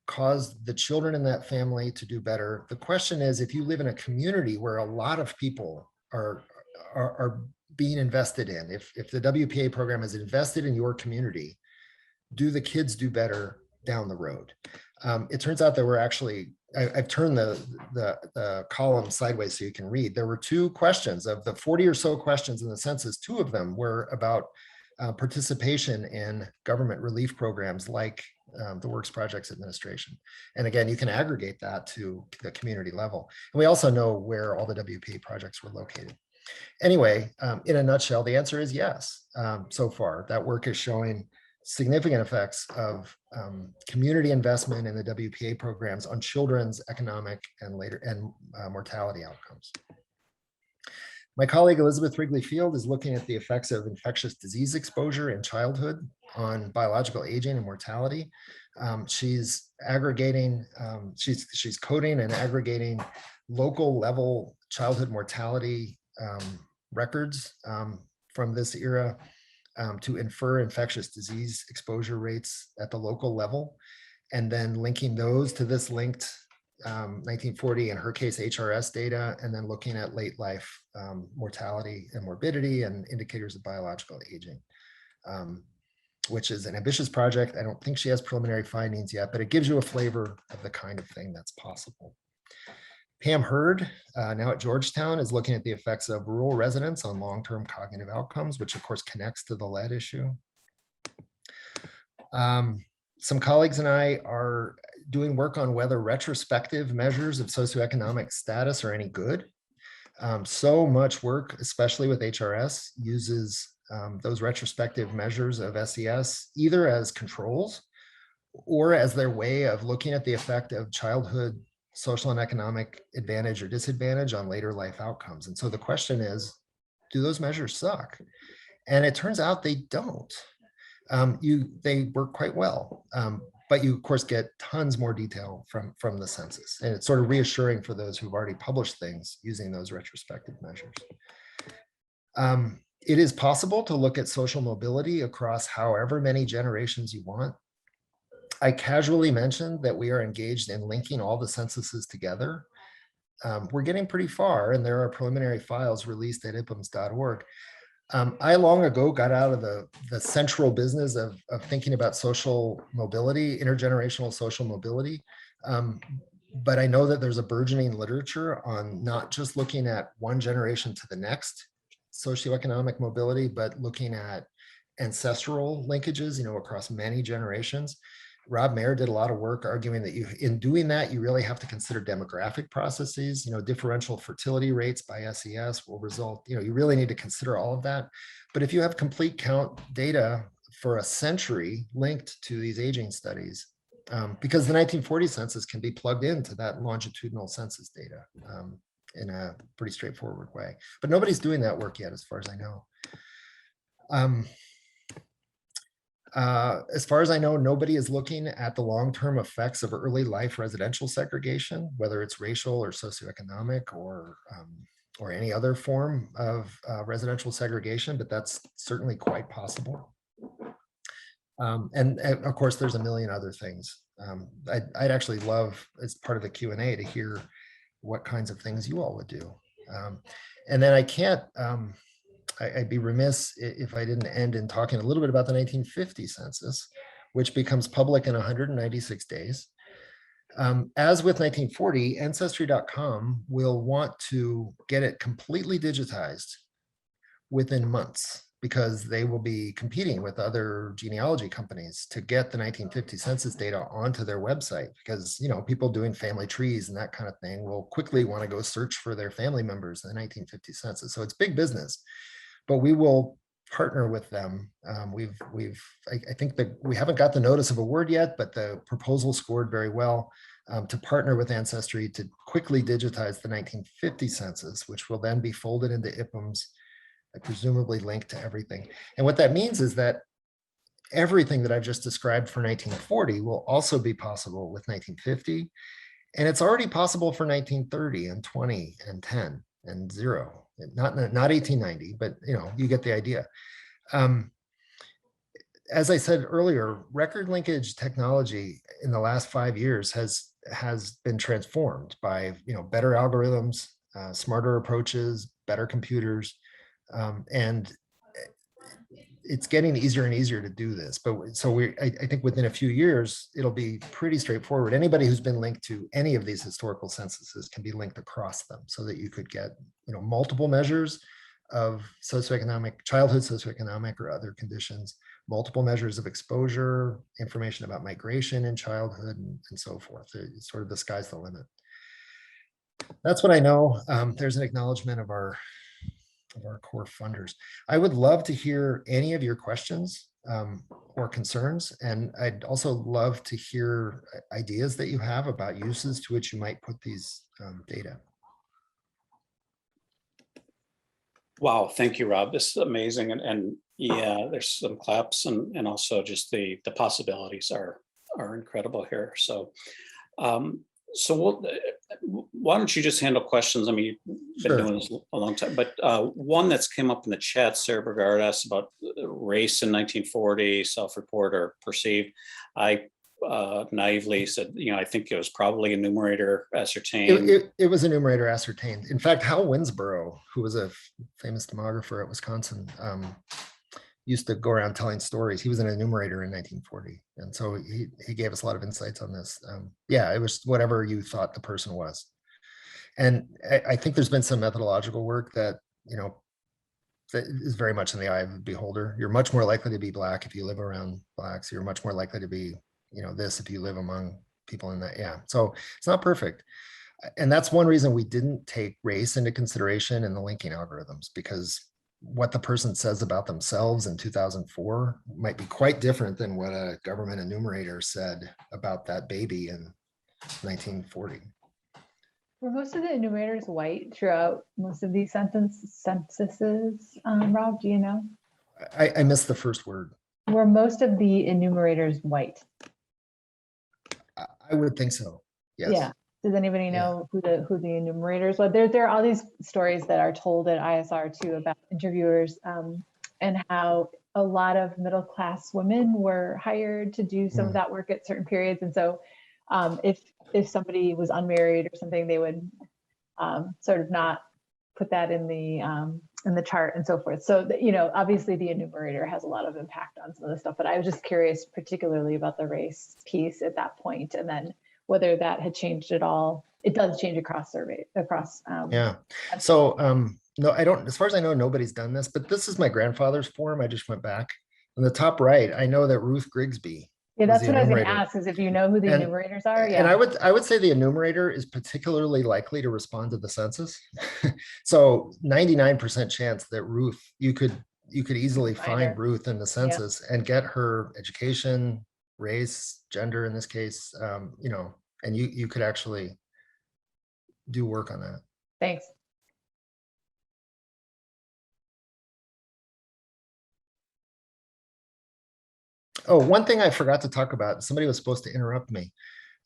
caused the children in that family to do better. The question is, if you live in a community where a lot of people are being invested in, if the WPA program is invested in your community, do the kids do better down the road? It turns out that we're actually, I've turned the column sideways so you can read. There were 2 questions of the 40 or so questions in the census. 2 of them were about participation in government relief programs like the Works Projects Administration. And again, you can aggregate that to the community level. And we also know where all the WPA projects were located. Anyway, in a nutshell, the answer is yes. So far, that work is showing significant effects of community investment in the WPA programs on children's economic and mortality outcomes. My colleague Elizabeth Wrigley Field is looking at the effects of infectious disease exposure in childhood on biological aging and mortality. She's aggregating, she's coding and aggregating local level childhood mortality records from this era to infer infectious disease exposure rates at the local level, and then linking those to this linked 1940, in her case, HRS data, and then looking at late life mortality and morbidity and indicators of biological aging, which is an ambitious project. I don't think she has preliminary findings yet, but it gives you a flavor of the kind of thing that's possible. Pam Hurd, now at Georgetown, is looking at the effects of rural residents on long-term cognitive outcomes, which of course connects to the lead issue. Some colleagues and I are doing work on whether retrospective measures of socioeconomic status are any good. So much work, especially with HRS, uses those retrospective measures of SES either as controls or as their way of looking at the effect of childhood social and economic advantage or disadvantage on later life outcomes. And so the question is, do those measures suck? And it turns out they don't. They work quite well, but you of course get tons more detail from the census, and it's sort of reassuring for those who've already published things using those retrospective measures. It is possible to look at social mobility across however many generations you want. I casually mentioned that we are engaged in linking all the censuses together. We're getting pretty far, and there are preliminary files released at ipms.org. I long ago got out of the central business of thinking about social mobility, intergenerational social mobility. But I know that there's a burgeoning literature on not just looking at one generation to the next socioeconomic mobility, but looking at ancestral linkages, across many generations. Rob Mayer did a lot of work arguing that in doing that, you really have to consider demographic processes. Differential fertility rates by SES will result, you really need to consider all of that. But if you have complete count data for a century linked to these aging studies, because the 1940 census can be plugged into that longitudinal census data in a pretty straightforward way. But nobody's doing that work yet, as far as I know. As far as I know, nobody is looking at the long-term effects of early life residential segregation, whether it's racial or socioeconomic or any other form of residential segregation, but that's certainly quite possible. And of course, there's a million other things. I'd actually love, as part of the Q&A, to hear what kinds of things you all would do. And then I can't, I'd be remiss if I didn't end in talking a little bit about the 1950 census, which becomes public in 196 days. As with 1940, Ancestry.com will want to get it completely digitized within months, because they will be competing with other genealogy companies to get the 1950 census data onto their website, because, you know, people doing family trees and that kind of thing will quickly want to go search for their family members in the 1950 census. So it's big business, but we will partner with them. I think that we haven't got the notice of award yet, but the proposal scored very well, to partner with Ancestry to quickly digitize the 1950 census, which will then be folded into IPMs, presumably linked to everything. And what that means is that everything that I've just described for 1940 will also be possible with 1950. And it's already possible for 1930 and 20 and 10 and 0. Not 1890, but you know, you get the idea. As I said earlier, record linkage technology in the last 5 years has been transformed by, you know, better algorithms, smarter approaches, better computers, and it's getting easier and easier to do this. But so I think within a few years, it'll be pretty straightforward. Anybody who's been linked to any of these historical censuses can be linked across them, so that you could get, you know, multiple measures of socioeconomic, childhood socioeconomic or other conditions, multiple measures of exposure, information about migration in childhood, and so forth. It's sort of the sky's the limit. That's what I know. There's an acknowledgement of our core funders. I would love to hear any of your questions or concerns. And I'd also love to hear ideas that you have about uses to which you might put these data. Wow, thank you, Rob. This is amazing. And yeah, there's some claps, and also just the possibilities are incredible here. So why don't you just handle questions? I mean, you've been doing this a long time, but one that's came up in the chat, Sarah Bergard asked about race in 1940, self-report or perceived. I naively said, you know, I think it was probably a numerator ascertained. It was a numerator ascertained. In fact, Hal Winsborough, who was a famous demographer at Wisconsin, used to go around telling stories. He was an enumerator in 1940. And so he gave us a lot of insights on this. Yeah, it was whatever you thought the person was. And I think there's been some methodological work that, you know, that is very much in the eye of the beholder. You're much more likely to be Black if you live around Blacks. You're much more likely to be, you know, this if you live among people in that. Yeah, so it's not perfect. And that's one reason we didn't take race into consideration in the linking algorithms, because what the person says about themselves in 2004 might be quite different than what a government enumerator said about that baby in 1940. Were most of the enumerators white throughout most of these censuses, Rob, do you know? I missed the first word. Were most of the enumerators white? I would think so, yes. Yeah. Does anybody know who the enumerators were? There are all these stories that are told at ISR too about interviewers and how a lot of middle-class women were hired to do some of that work at certain periods. And so if somebody was unmarried or something, they would sort of not put that in the chart and so forth. So, you know, obviously the enumerator has a lot of impact on some of the stuff, but I was just curious particularly about the race piece at that point, and then whether that had changed at all. It does change across survey, across. Yeah. So no, I don't, as far as I know, nobody's done this, but this is my grandfather's form. I just went back. On the top right, I know that Ruth Grigsby. Yeah, that's what I was going to ask, is if you know who the enumerators are. Yeah. And I would say the enumerator is particularly likely to respond to the census. So 99% chance that Ruth, you could easily find Ruth in the census and get her education, race, gender in this case, you know, and you could actually do work on that. Thanks. Oh, one thing I forgot to talk about, somebody was supposed to interrupt me.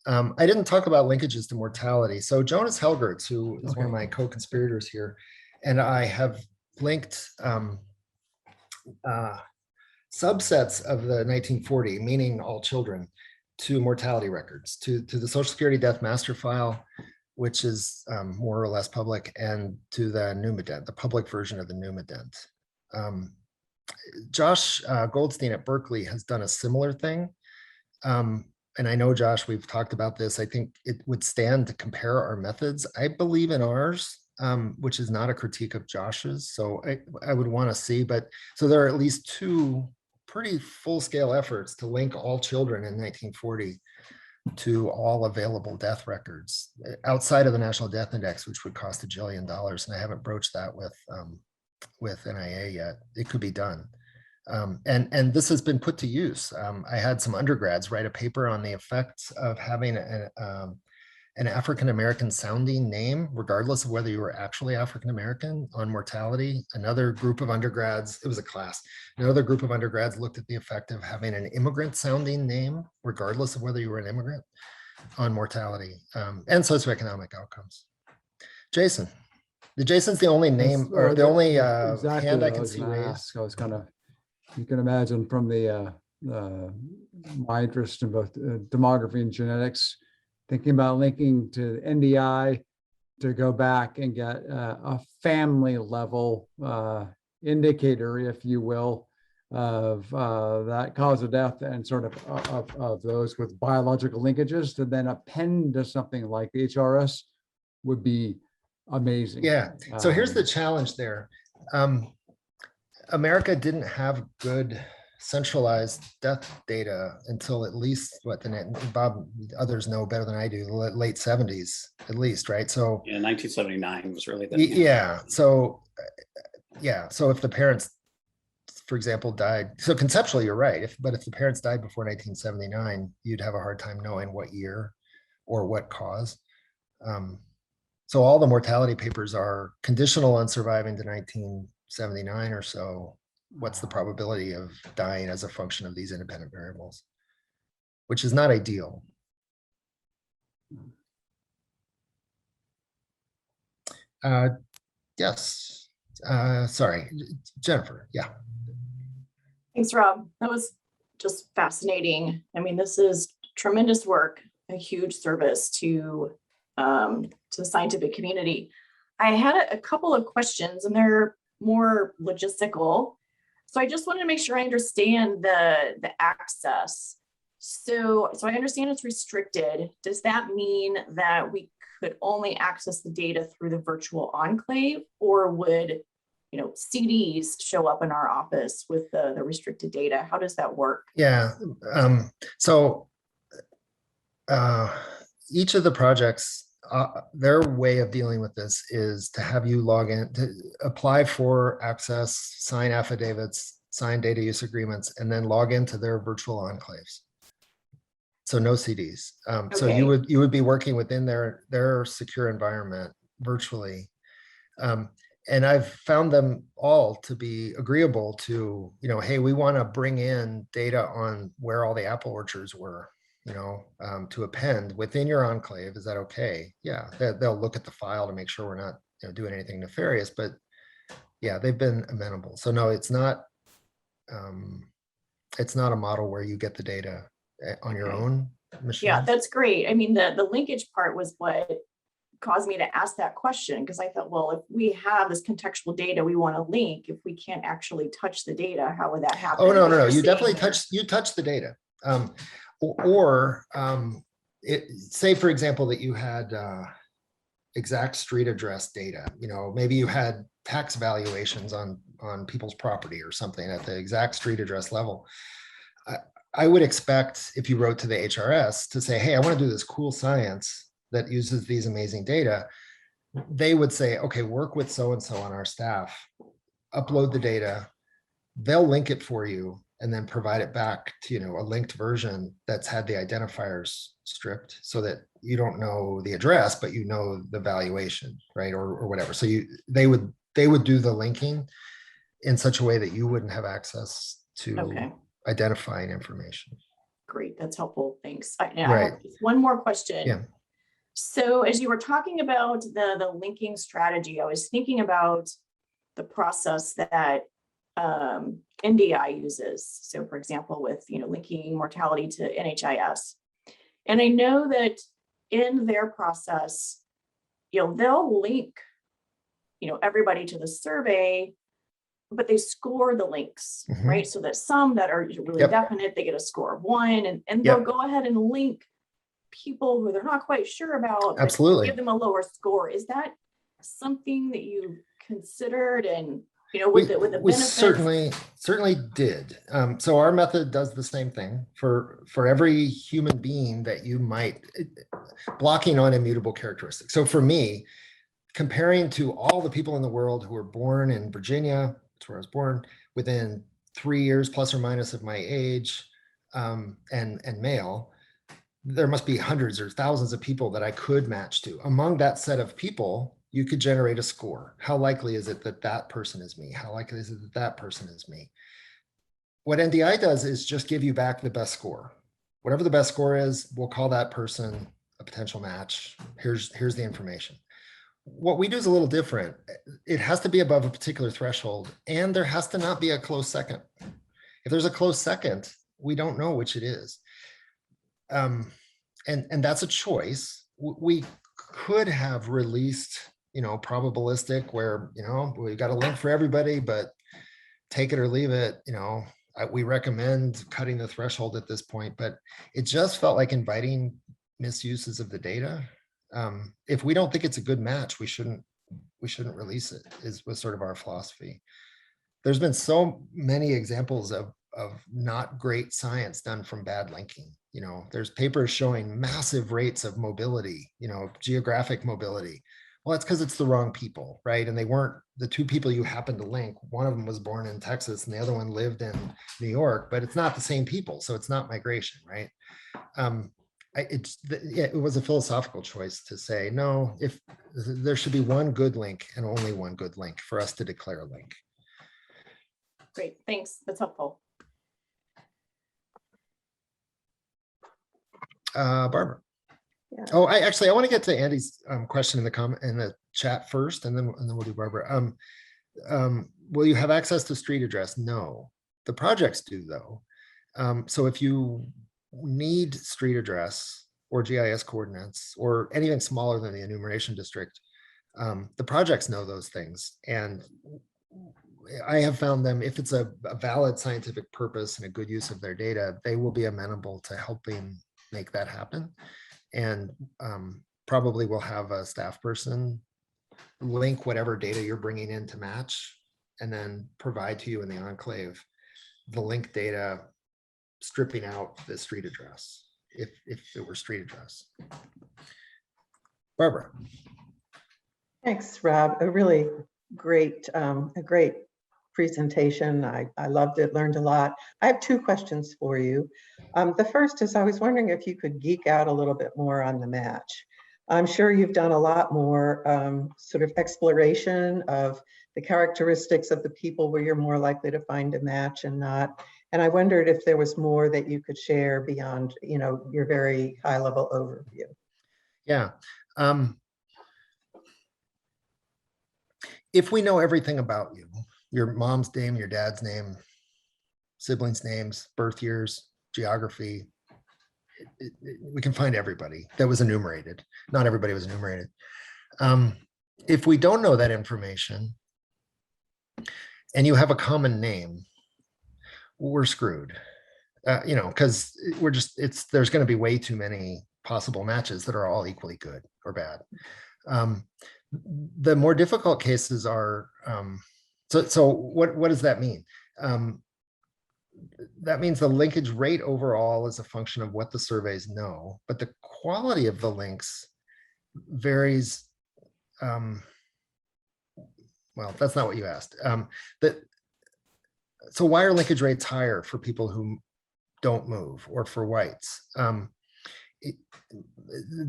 I didn't talk about linkages to mortality. So Jonas Helgerts, who is one of my co-conspirators here, and I have linked subsets of the 1940, meaning all children, to mortality records, to the Social Security death master file, which is more or less public, and to the Numident, the public version of the Numident. Josh Goldstein at Berkeley has done a similar thing. And I know, Josh, we've talked about this. I think it would stand to compare our methods. I believe in ours, which is not a critique of Josh's. So I would want to see, but so there are at least two pretty full-scale efforts to link all children in 1940 to all available death records outside of the National Death Index, which would cost $1 jillion. And I haven't broached that with NIA yet. It could be done. And this has been put to use. I had some undergrads write a paper on the effects of having an African-American sounding name, regardless of whether you were actually African-American, on mortality. Another group of undergrads, it was a class, another group of undergrads looked at the effect of having an immigrant sounding name, regardless of whether you were an immigrant, on mortality and socioeconomic outcomes. Jason. Jason's the only name or the only hand I can see raised. So it's kind of, you can imagine from the my interest in both demography and genetics, thinking about linking to NDI to go back and get a family level indicator, if you will, of that cause of death and sort of those with biological linkages to then append to something like the HRS would be amazing. Yeah. So here's the challenge there. America didn't have good centralized death data until at least Bob, others know better than I do, the late 70s at least, right? So yeah, 1979 was really the yeah. So if the parents, for example, died, so conceptually you're right. But if the parents died before 1979, you'd have a hard time knowing what year or what cause. So all the mortality papers are conditional on surviving to 1979 or so. What's the probability of dying as a function of these independent variables, which is not ideal. Yes, sorry, Jennifer, yeah. Thanks, Rob. That was just fascinating. I mean, this is tremendous work, a huge service to the scientific community. I had a couple of questions, and they're more logistical. So I just wanted to make sure I understand the access. So I understand it's restricted. Does that mean that we could only access the data through the virtual enclave, or would, you know, CDs show up in our office with the restricted data? How does that work? Yeah. Each of the projects, their way of dealing with this is to have you log in, to apply for access, sign affidavits, sign data use agreements, and then log into their virtual enclaves. So no CDs. So you would be working within their secure environment virtually. And I've found them all to be agreeable to, you know, hey, we want to bring in data on where all the apple orchards were, you know, to append within your enclave. Is that okay? Yeah, they'll look at the file to make sure we're not, you know, doing anything nefarious, but yeah, they've been amenable. So no, it's not a model where you get the data on your own machine. Yeah, that's great. I mean, the linkage part was what caused me to ask that question, because I thought, well, if we have this contextual data we want to link, if we can't actually touch the data, how would that happen? Oh, no. You definitely touch the data. Say, for example, that you had exact street address data. You know, maybe you had tax valuations on people's property or something at the exact street address level. I would expect, if you wrote to the HRS to say, hey, I want to do this cool science that uses these amazing data, they would say, okay, work with so-and-so on our staff, upload the data, they'll link it for you, and then provide it back to, you know, a linked version that's had the identifiers stripped so that you don't know the address, but you know the valuation, right? Or whatever. So they would do the linking in such a way that you wouldn't have access to identifying information. Great, that's helpful. Thanks. Right. I have one more question. Yeah. So as you were talking about the linking strategy, I was thinking about the process that NDI uses. So for example, with, you know, linking mortality to NHIS. And I know that in their process, they'll link, everybody to the survey, but they score the links, right? So that some that are really Yep. definite, they get a score of 1, and Yep. they'll go ahead and link people who they're not quite sure about, but Absolutely. give them a lower score. Is that something that you considered? And with the We benefits? certainly did. So our method does the same thing for every human being that you might blocking on immutable characteristics. So for me, comparing to all the people in the world who were born in Virginia, that's where I was born, within 3 years plus or minus of my age, and male, there must be hundreds or thousands of people that I could match to. Among that set of people, you could generate a score. How likely is it that that person is me? How likely is it that that person is me? What NDI does is just give you back the best score. Whatever the best score is, we'll call that person a potential match. Here's the information. What we do is a little different. It has to be above a particular threshold, and there has to not be a close second. If there's a close second, we don't know which it is. And that's a choice. We could have released, probabilistic, where, we got a link for everybody, but take it or leave it. We recommend cutting the threshold at this point, but it just felt like inviting misuses of the data. If we don't think it's a good match, we shouldn't release it, was sort of our philosophy. There's been so many examples of not great science done from bad linking. There's papers showing massive rates of mobility, geographic mobility. Well, that's because it's the wrong people, right? And they weren't the two people you happen to link. One of them was born in Texas and the other one lived in New York, but it's not the same people. So it's not migration, right? It was a philosophical choice to say, no, if there should be one good link and only one good link for us to declare a link. Great, thanks. That's helpful. Barbara. Yeah. Oh, I want to get to Andy's question in the chat first, and then we'll do Barbara. Will you have access to street address? No, the projects do though. So if you need street address or GIS coordinates or anything smaller than the enumeration district, the projects know those things. And I have found them, if it's a valid scientific purpose and a good use of their data, they will be amenable to helping make that happen. And probably we'll have a staff person link whatever data you're bringing in to match, and then provide to you in the enclave the link data, stripping out the street address, if it were street address. Barbara. Thanks, Rob. A really great, presentation. I loved it, learned a lot. I have 2 questions for you. The first is, I was wondering if you could geek out a little bit more on the match. I'm sure you've done a lot more sort of exploration of the characteristics of the people where you're more likely to find a match and not. And I wondered if there was more that you could share beyond, your very high level overview. Yeah. If we know everything about you, your mom's name, your dad's name, siblings' names, birth years, geography, we can find everybody that was enumerated. Not everybody was enumerated. If we don't know that information and you have a common name, we're screwed. Because there's going to be way too many possible matches that are all equally good or bad. The more difficult cases are, so what does that mean? That means the linkage rate overall is a function of what the surveys know, but the quality of the links varies. Well, that's not what you asked. So why are linkage rates higher for people who don't move or for whites?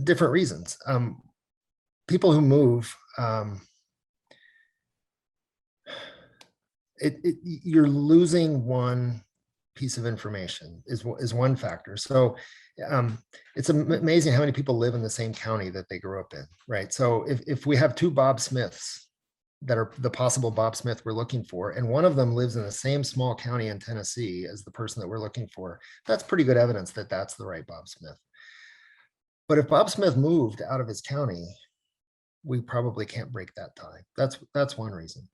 Different reasons. People who move, you're losing one piece of information is one factor. So it's amazing how many people live in the same county that they grew up in, right? So if we have 2 Bob Smiths that are the possible Bob Smith we're looking for, and one of them lives in the same small county in Tennessee as the person that we're looking for, that's pretty good evidence that that's the right Bob Smith. But if Bob Smith moved out of his county, we probably can't break that tie. That's one reason.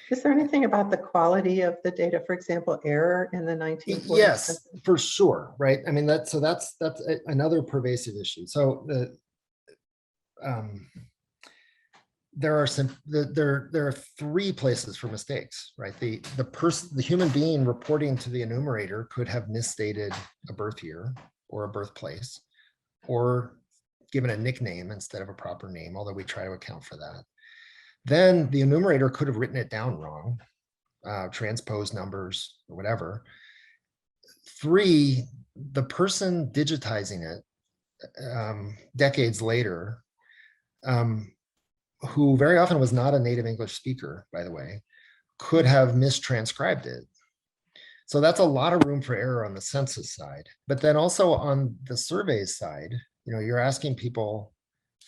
Is there anything about the quality of the data, for example, error in the 1940s? Yes, for sure, right? I mean, that's another pervasive issue. So there are three places for mistakes, right? The human being reporting to the enumerator could have misstated a birth year or a birthplace, or given a nickname instead of a proper name, although we try to account for that. Then the enumerator could have written it down wrong, transposed numbers or whatever. Three, the person digitizing it decades later, who very often was not a native English speaker, by the way, could have mistranscribed it. So that's a lot of room for error on the census side. But then also on the surveys side, you're asking people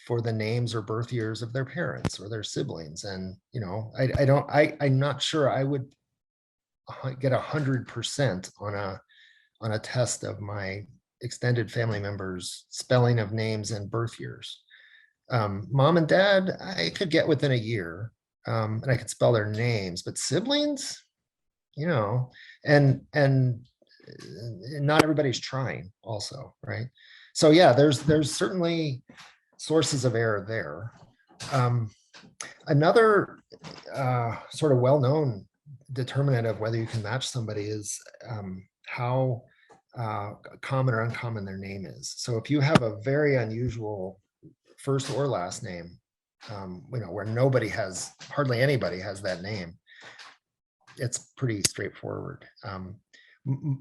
for the names or birth years of their parents or their siblings. And, I'm not sure I would get 100% on a test of my extended family members' spelling of names and birth years. Mom and dad, I could get within a year, and I could spell their names, but siblings, and not everybody's trying also, right? So yeah, there's certainly sources of error there. Another sort of well-known determinant of whether you can match somebody is how common or uncommon their name is. So if you have a very unusual first or last name, where hardly anybody has that name, it's pretty straightforward.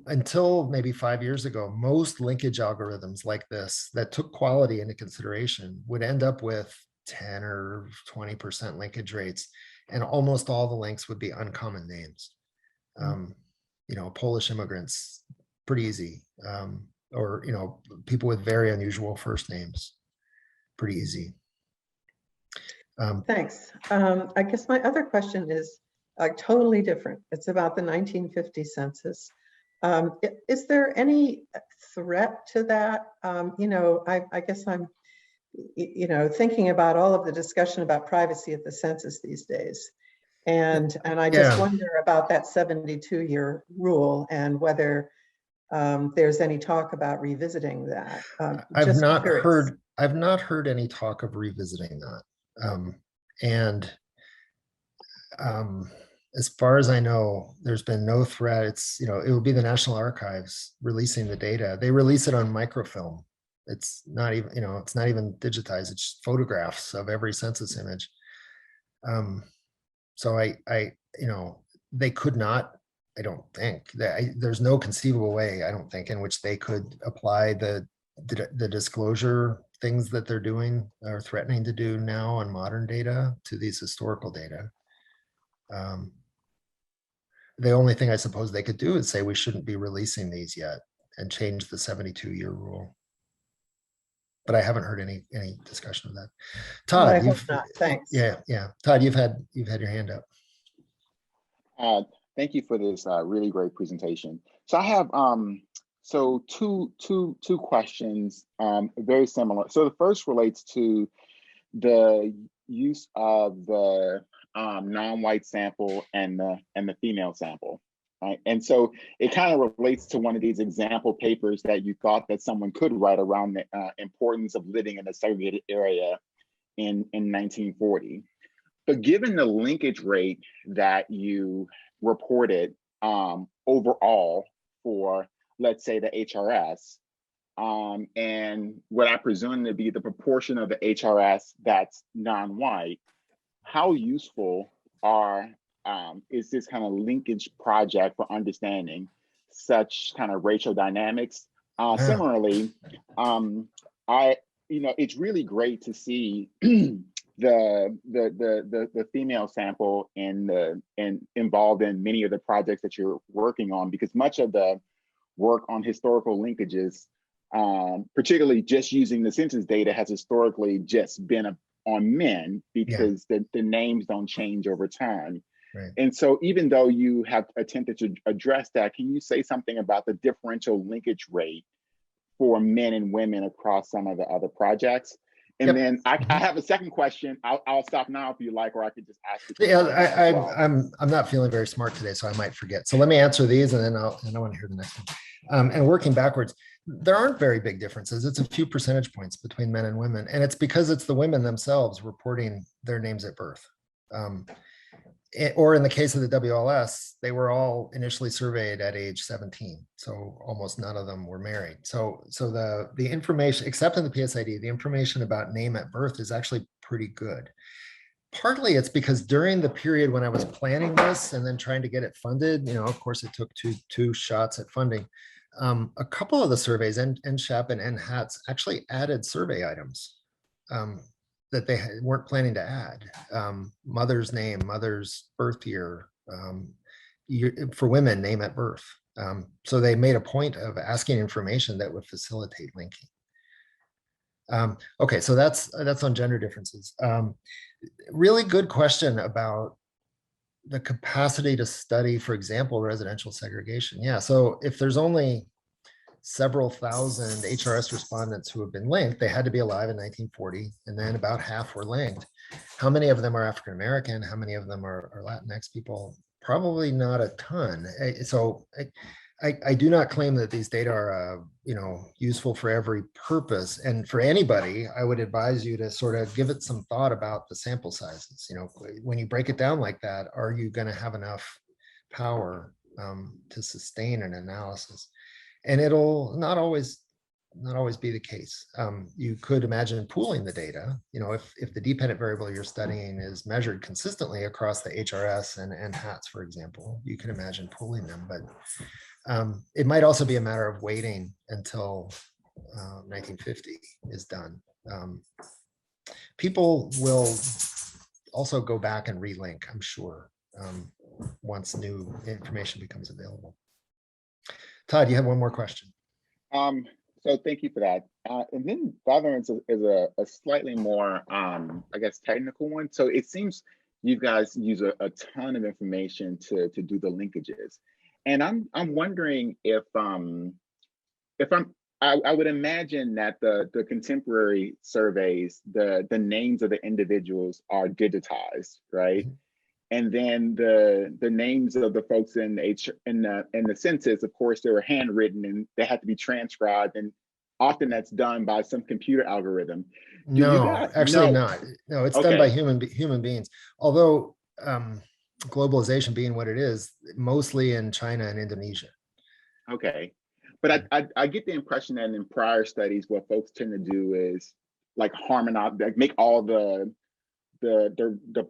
Until maybe 5 years ago, most linkage algorithms like this that took quality into consideration would end up with 10 or 20% linkage rates, and almost all the links would be uncommon names. Polish immigrants, pretty easy, or people with very unusual first names, pretty easy. Thanks. I guess my other question is totally different. It's about the 1950 census. Is there any threat to that? I guess I'm, thinking about all of the discussion about privacy at the census these days. And I just wonder about that 72-year rule and whether there's any talk about revisiting that. I've not heard any talk of revisiting that. As far as I know, there's been no threat. It would be the National Archives releasing the data. They release it on microfilm. It's not even, it's not even digitized. It's just photographs of every census image. So they could not, I don't think, there's no conceivable way, I don't think, in which they could apply the disclosure things that they're doing or threatening to do now on modern data to these historical data. The only thing I suppose they could do is say we shouldn't be releasing these yet and change the 72-year rule. But I haven't heard any discussion of that. Todd, thanks. Yeah. Todd, you've had your hand up. Thank you for this really great presentation. So I have two questions, very similar. So the first relates to the use of the non-white sample and the female sample. Right? And so it kind of relates to one of these example papers that you thought that someone could write around the importance of living in a segregated area in 1940. But given the linkage rate that you reported overall for, let's say, the HRS, and what I presume to be the proportion of the HRS that's non-white, how useful is this kind of linkage project for understanding such kind of racial dynamics? Similarly, it's really great to see the female sample involved in many of the projects that you're working on, because much of the work on historical linkages, particularly just using the census data, has historically just been on men because the names don't change over time. Right. And so even though you have attempted to address that, can you say something about the differential linkage rate for men and women across some of the other projects? And Yep. then I Mhm. have a second question. I'll stop now if you like, or I could just ask it. Yeah, as well. I'm not feeling very smart today, so I might forget. So let me answer these, and then I want to hear the next one. And working backwards, there aren't very big differences. It's a few percentage points between men and women, and it's because it's the women themselves reporting their names at birth. Or in the case of the WLS, they were all initially surveyed at age 17. So almost none of them were married. So the information, except in the PSID, the information about name at birth is actually pretty good. Partly it's because during the period when I was planning this and then trying to get it funded, of course it took two shots at funding. A couple of the surveys, NSHAP and NHATS, actually added survey items that they weren't planning to add. Mother's name, mother's birth year, for women, name at birth. So they made a point of asking information that would facilitate linking. Okay, so that's on gender differences. Really good question about the capacity to study, for example, residential segregation. Yeah, so if there's only several thousand HRS respondents who have been linked, they had to be alive in 1940, and then about half were linked. How many of them are African American? How many of them are Latinx people? Probably not a ton. So I do not claim that these data are useful for every purpose, and for anybody I would advise you to sort of give it some thought about the sample sizes. When you break it down like that, are you going to have enough power to sustain an analysis? And it'll not always be the case. You could imagine pooling the data. If the dependent variable you're studying is measured consistently across the HRS and HATS, for example, you can imagine pooling them. But it might also be a matter of waiting until 1950 is done. People will also go back and relink, I'm sure, once new information becomes available. Todd, you have one more question. So thank you for that. And then the other one is a slightly more, I guess, technical one. So it seems you guys use a ton of information to do the linkages. And I'm wondering if I would imagine that the contemporary surveys, the names of the individuals are digitized, right? Mm-hmm. And then the names of the folks in the census, of course, they were handwritten and they had to be transcribed, and often that's done by some computer algorithm. No, actually not. No, it's done by human beings. Although globalization being what it is, mostly in China and Indonesia. Okay, but I get the impression that in prior studies, what folks tend to do is like harmonize, like make all the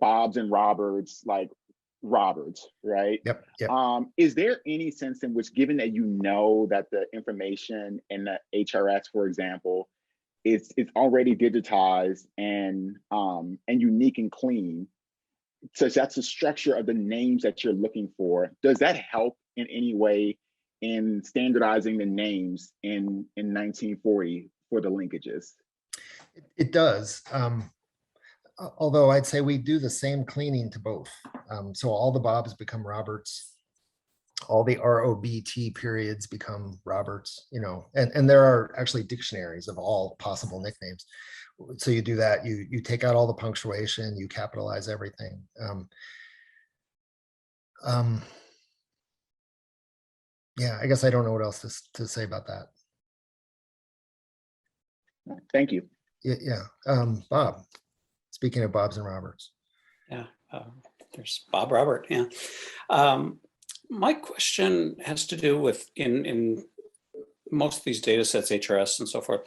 Bobs and Roberts like Roberts, right? Yep. Is there any sense in which, given that that the information in the HRS, for example, it's already digitized and unique and clean, so that's the structure of the names that you're looking for, does that help in any way in standardizing the names in 1940 for the linkages? It does. Although I'd say we do the same cleaning to both. So all the Bobs become Roberts, all the ROBT periods become Roberts, and there are actually dictionaries of all possible nicknames. So you do that, you take out all the punctuation, you capitalize everything. Yeah, I guess I don't know what else to say about that. Thank you. Yeah. Bob. Speaking of Bobs and Roberts. Yeah, there's Bob Robert. Yeah. My question has to do with in most of these data sets, HRS and so forth,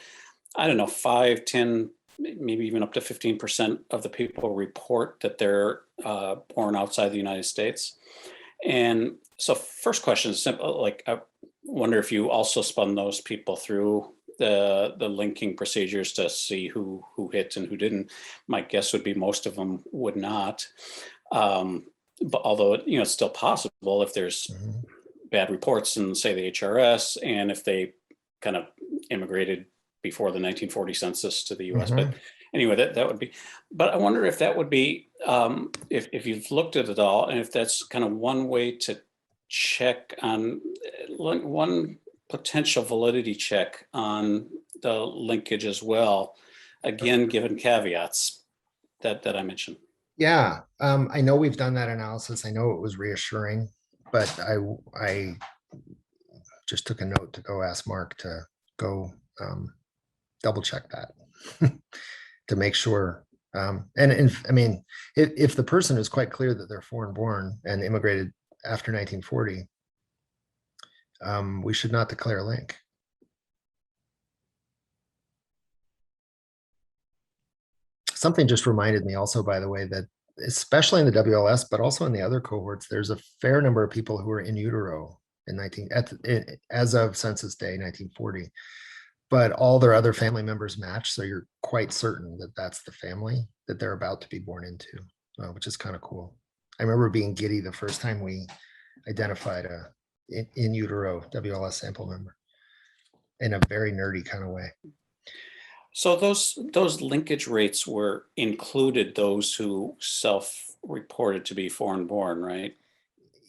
I don't know, 5, 10, maybe even up to 15% of the people report that they're born outside the United States. And so first question is simple, like I wonder if you also spun those people through the linking procedures to see who hit and who didn't. My guess would be most of them would not. But although it's still possible if there's bad reports in, say, the HRS, and if they kind of immigrated before the 1940 census to the US. But anyway, that would be. But I wonder if that would be if you've looked at it all, and if that's kind of one way to check on one potential validity check on the linkage as well. again, given caveats that I mentioned. Yeah, I know we've done that analysis. I know it was reassuring, but I just took a note to go ask Mark to go double check that to make sure. I mean, if the person is quite clear that they're foreign born and immigrated after 1940, we should not declare a link. Something just reminded me also, by the way, that especially in the WLS, but also in the other cohorts, there's a fair number of people who are in utero in as of census day 1940, but all their other family members match. So you're quite certain that that's the family that they're about to be born into, which is kind of cool. I remember being giddy the first time we identified a in utero WLS sample member in a very nerdy kind of way. So those linkage rates were included those who self-reported to be foreign born, right?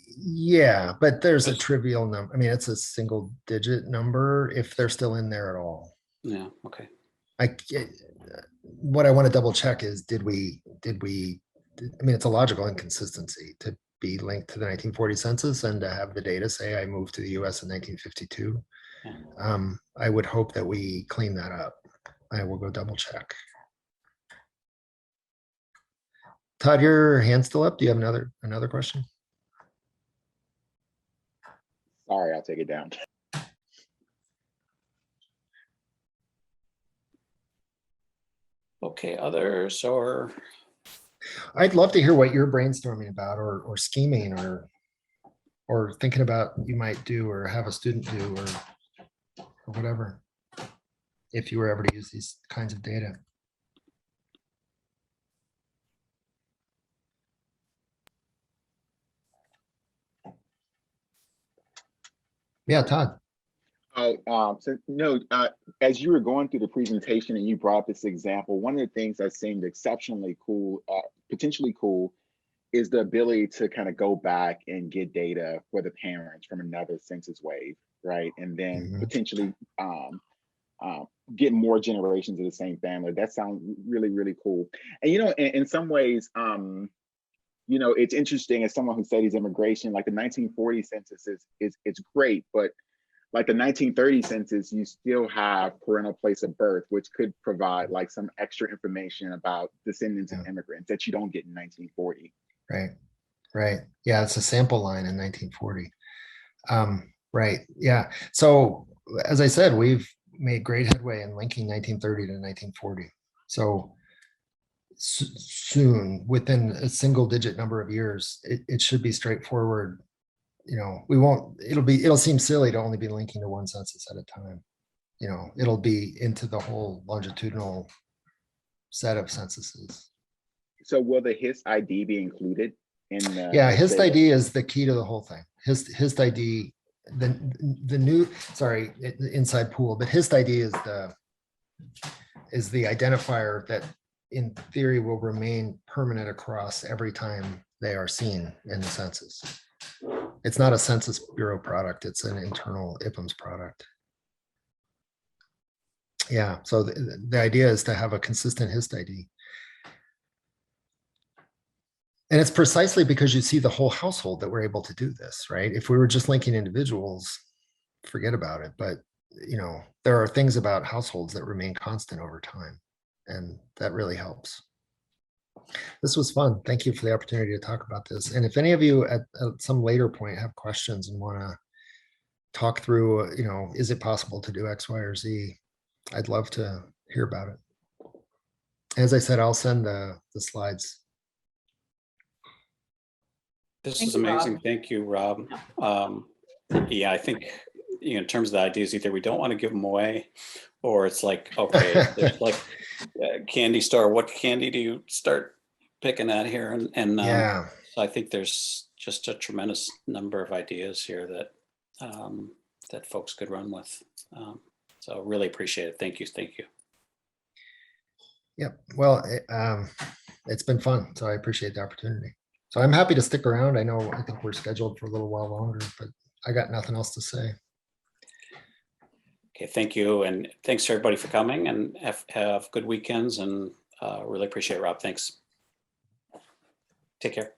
Yeah, but there's a trivial number. I mean, it's a single digit number if they're still in there at all. Yeah, okay. What I want to double check is, did we, I mean, it's a logical inconsistency to be linked to the 1940 census and to have the data say I moved to the US in 1952. Yeah. I would hope that we clean that up. I will go double check. Todd, your hand's still up. Do you have another question? Sorry, I'll take it down. Okay, others or? I'd love to hear what you're brainstorming about or scheming or thinking about you might do or have a student do or whatever, if you were ever to use these kinds of data. Yeah, Todd. As you were going through the presentation and you brought this example, one of the things that seemed exceptionally cool, potentially cool, is the ability to kind of go back and get data for the parents from another census wave, right? And then potentially get more generations of the same family. That sounds really, really cool. And, you know, in some ways, you know, it's interesting as someone who studies immigration, like the 1940 census it's great, but like the 1930 census, you still have parental place of birth, which could provide like some extra information about descendants of immigrants that you don't get in 1940. Right. Yeah, it's a sample line in 1940. Right. Yeah. So as I said, we've made great headway in linking 1930 to 1940. So soon, within a single digit number of years, it should be straightforward. You know, it'll seem silly to only be linking to one census at a time. You know, it'll be into the whole longitudinal set of censuses. So will the HIST ID be included in the? Yeah, HIST ID is the key to the whole thing. HIST ID, the new, sorry, inside pool, but HIST ID is the identifier that in theory will remain permanent across every time they are seen in the census. It's not a Census Bureau product, it's an internal IPMS product. Yeah, so the idea is to have a consistent HIST ID. And it's precisely because you see the whole household that we're able to do this, right? If we were just linking individuals, forget about it. But, you know, there are things about households that remain constant over time, and that really helps. This was fun. Thank you for the opportunity to talk about this. And if any of you at some later point have questions and want to talk through, you know, is it possible to do X, Y, or Z? I'd love to hear about it. As I said, I'll send the slides. This is amazing. Thank you, Rob. Yeah, I think, you know, in terms of the ideas, either we don't want to give them away, or it's like, okay, there's like a candy store. What candy do you start picking at here? And yeah, so I think there's just a tremendous number of ideas here that that folks could run with. So really appreciate it. Thank you. Thank you. Yep. Well, it's been fun. So I appreciate the opportunity. So I'm happy to stick around. I think we're scheduled for a little while longer, but I got nothing else to say. Okay, thank you. And thanks to everybody for coming, and have good weekends, and really appreciate it, Rob. Thanks. Take care.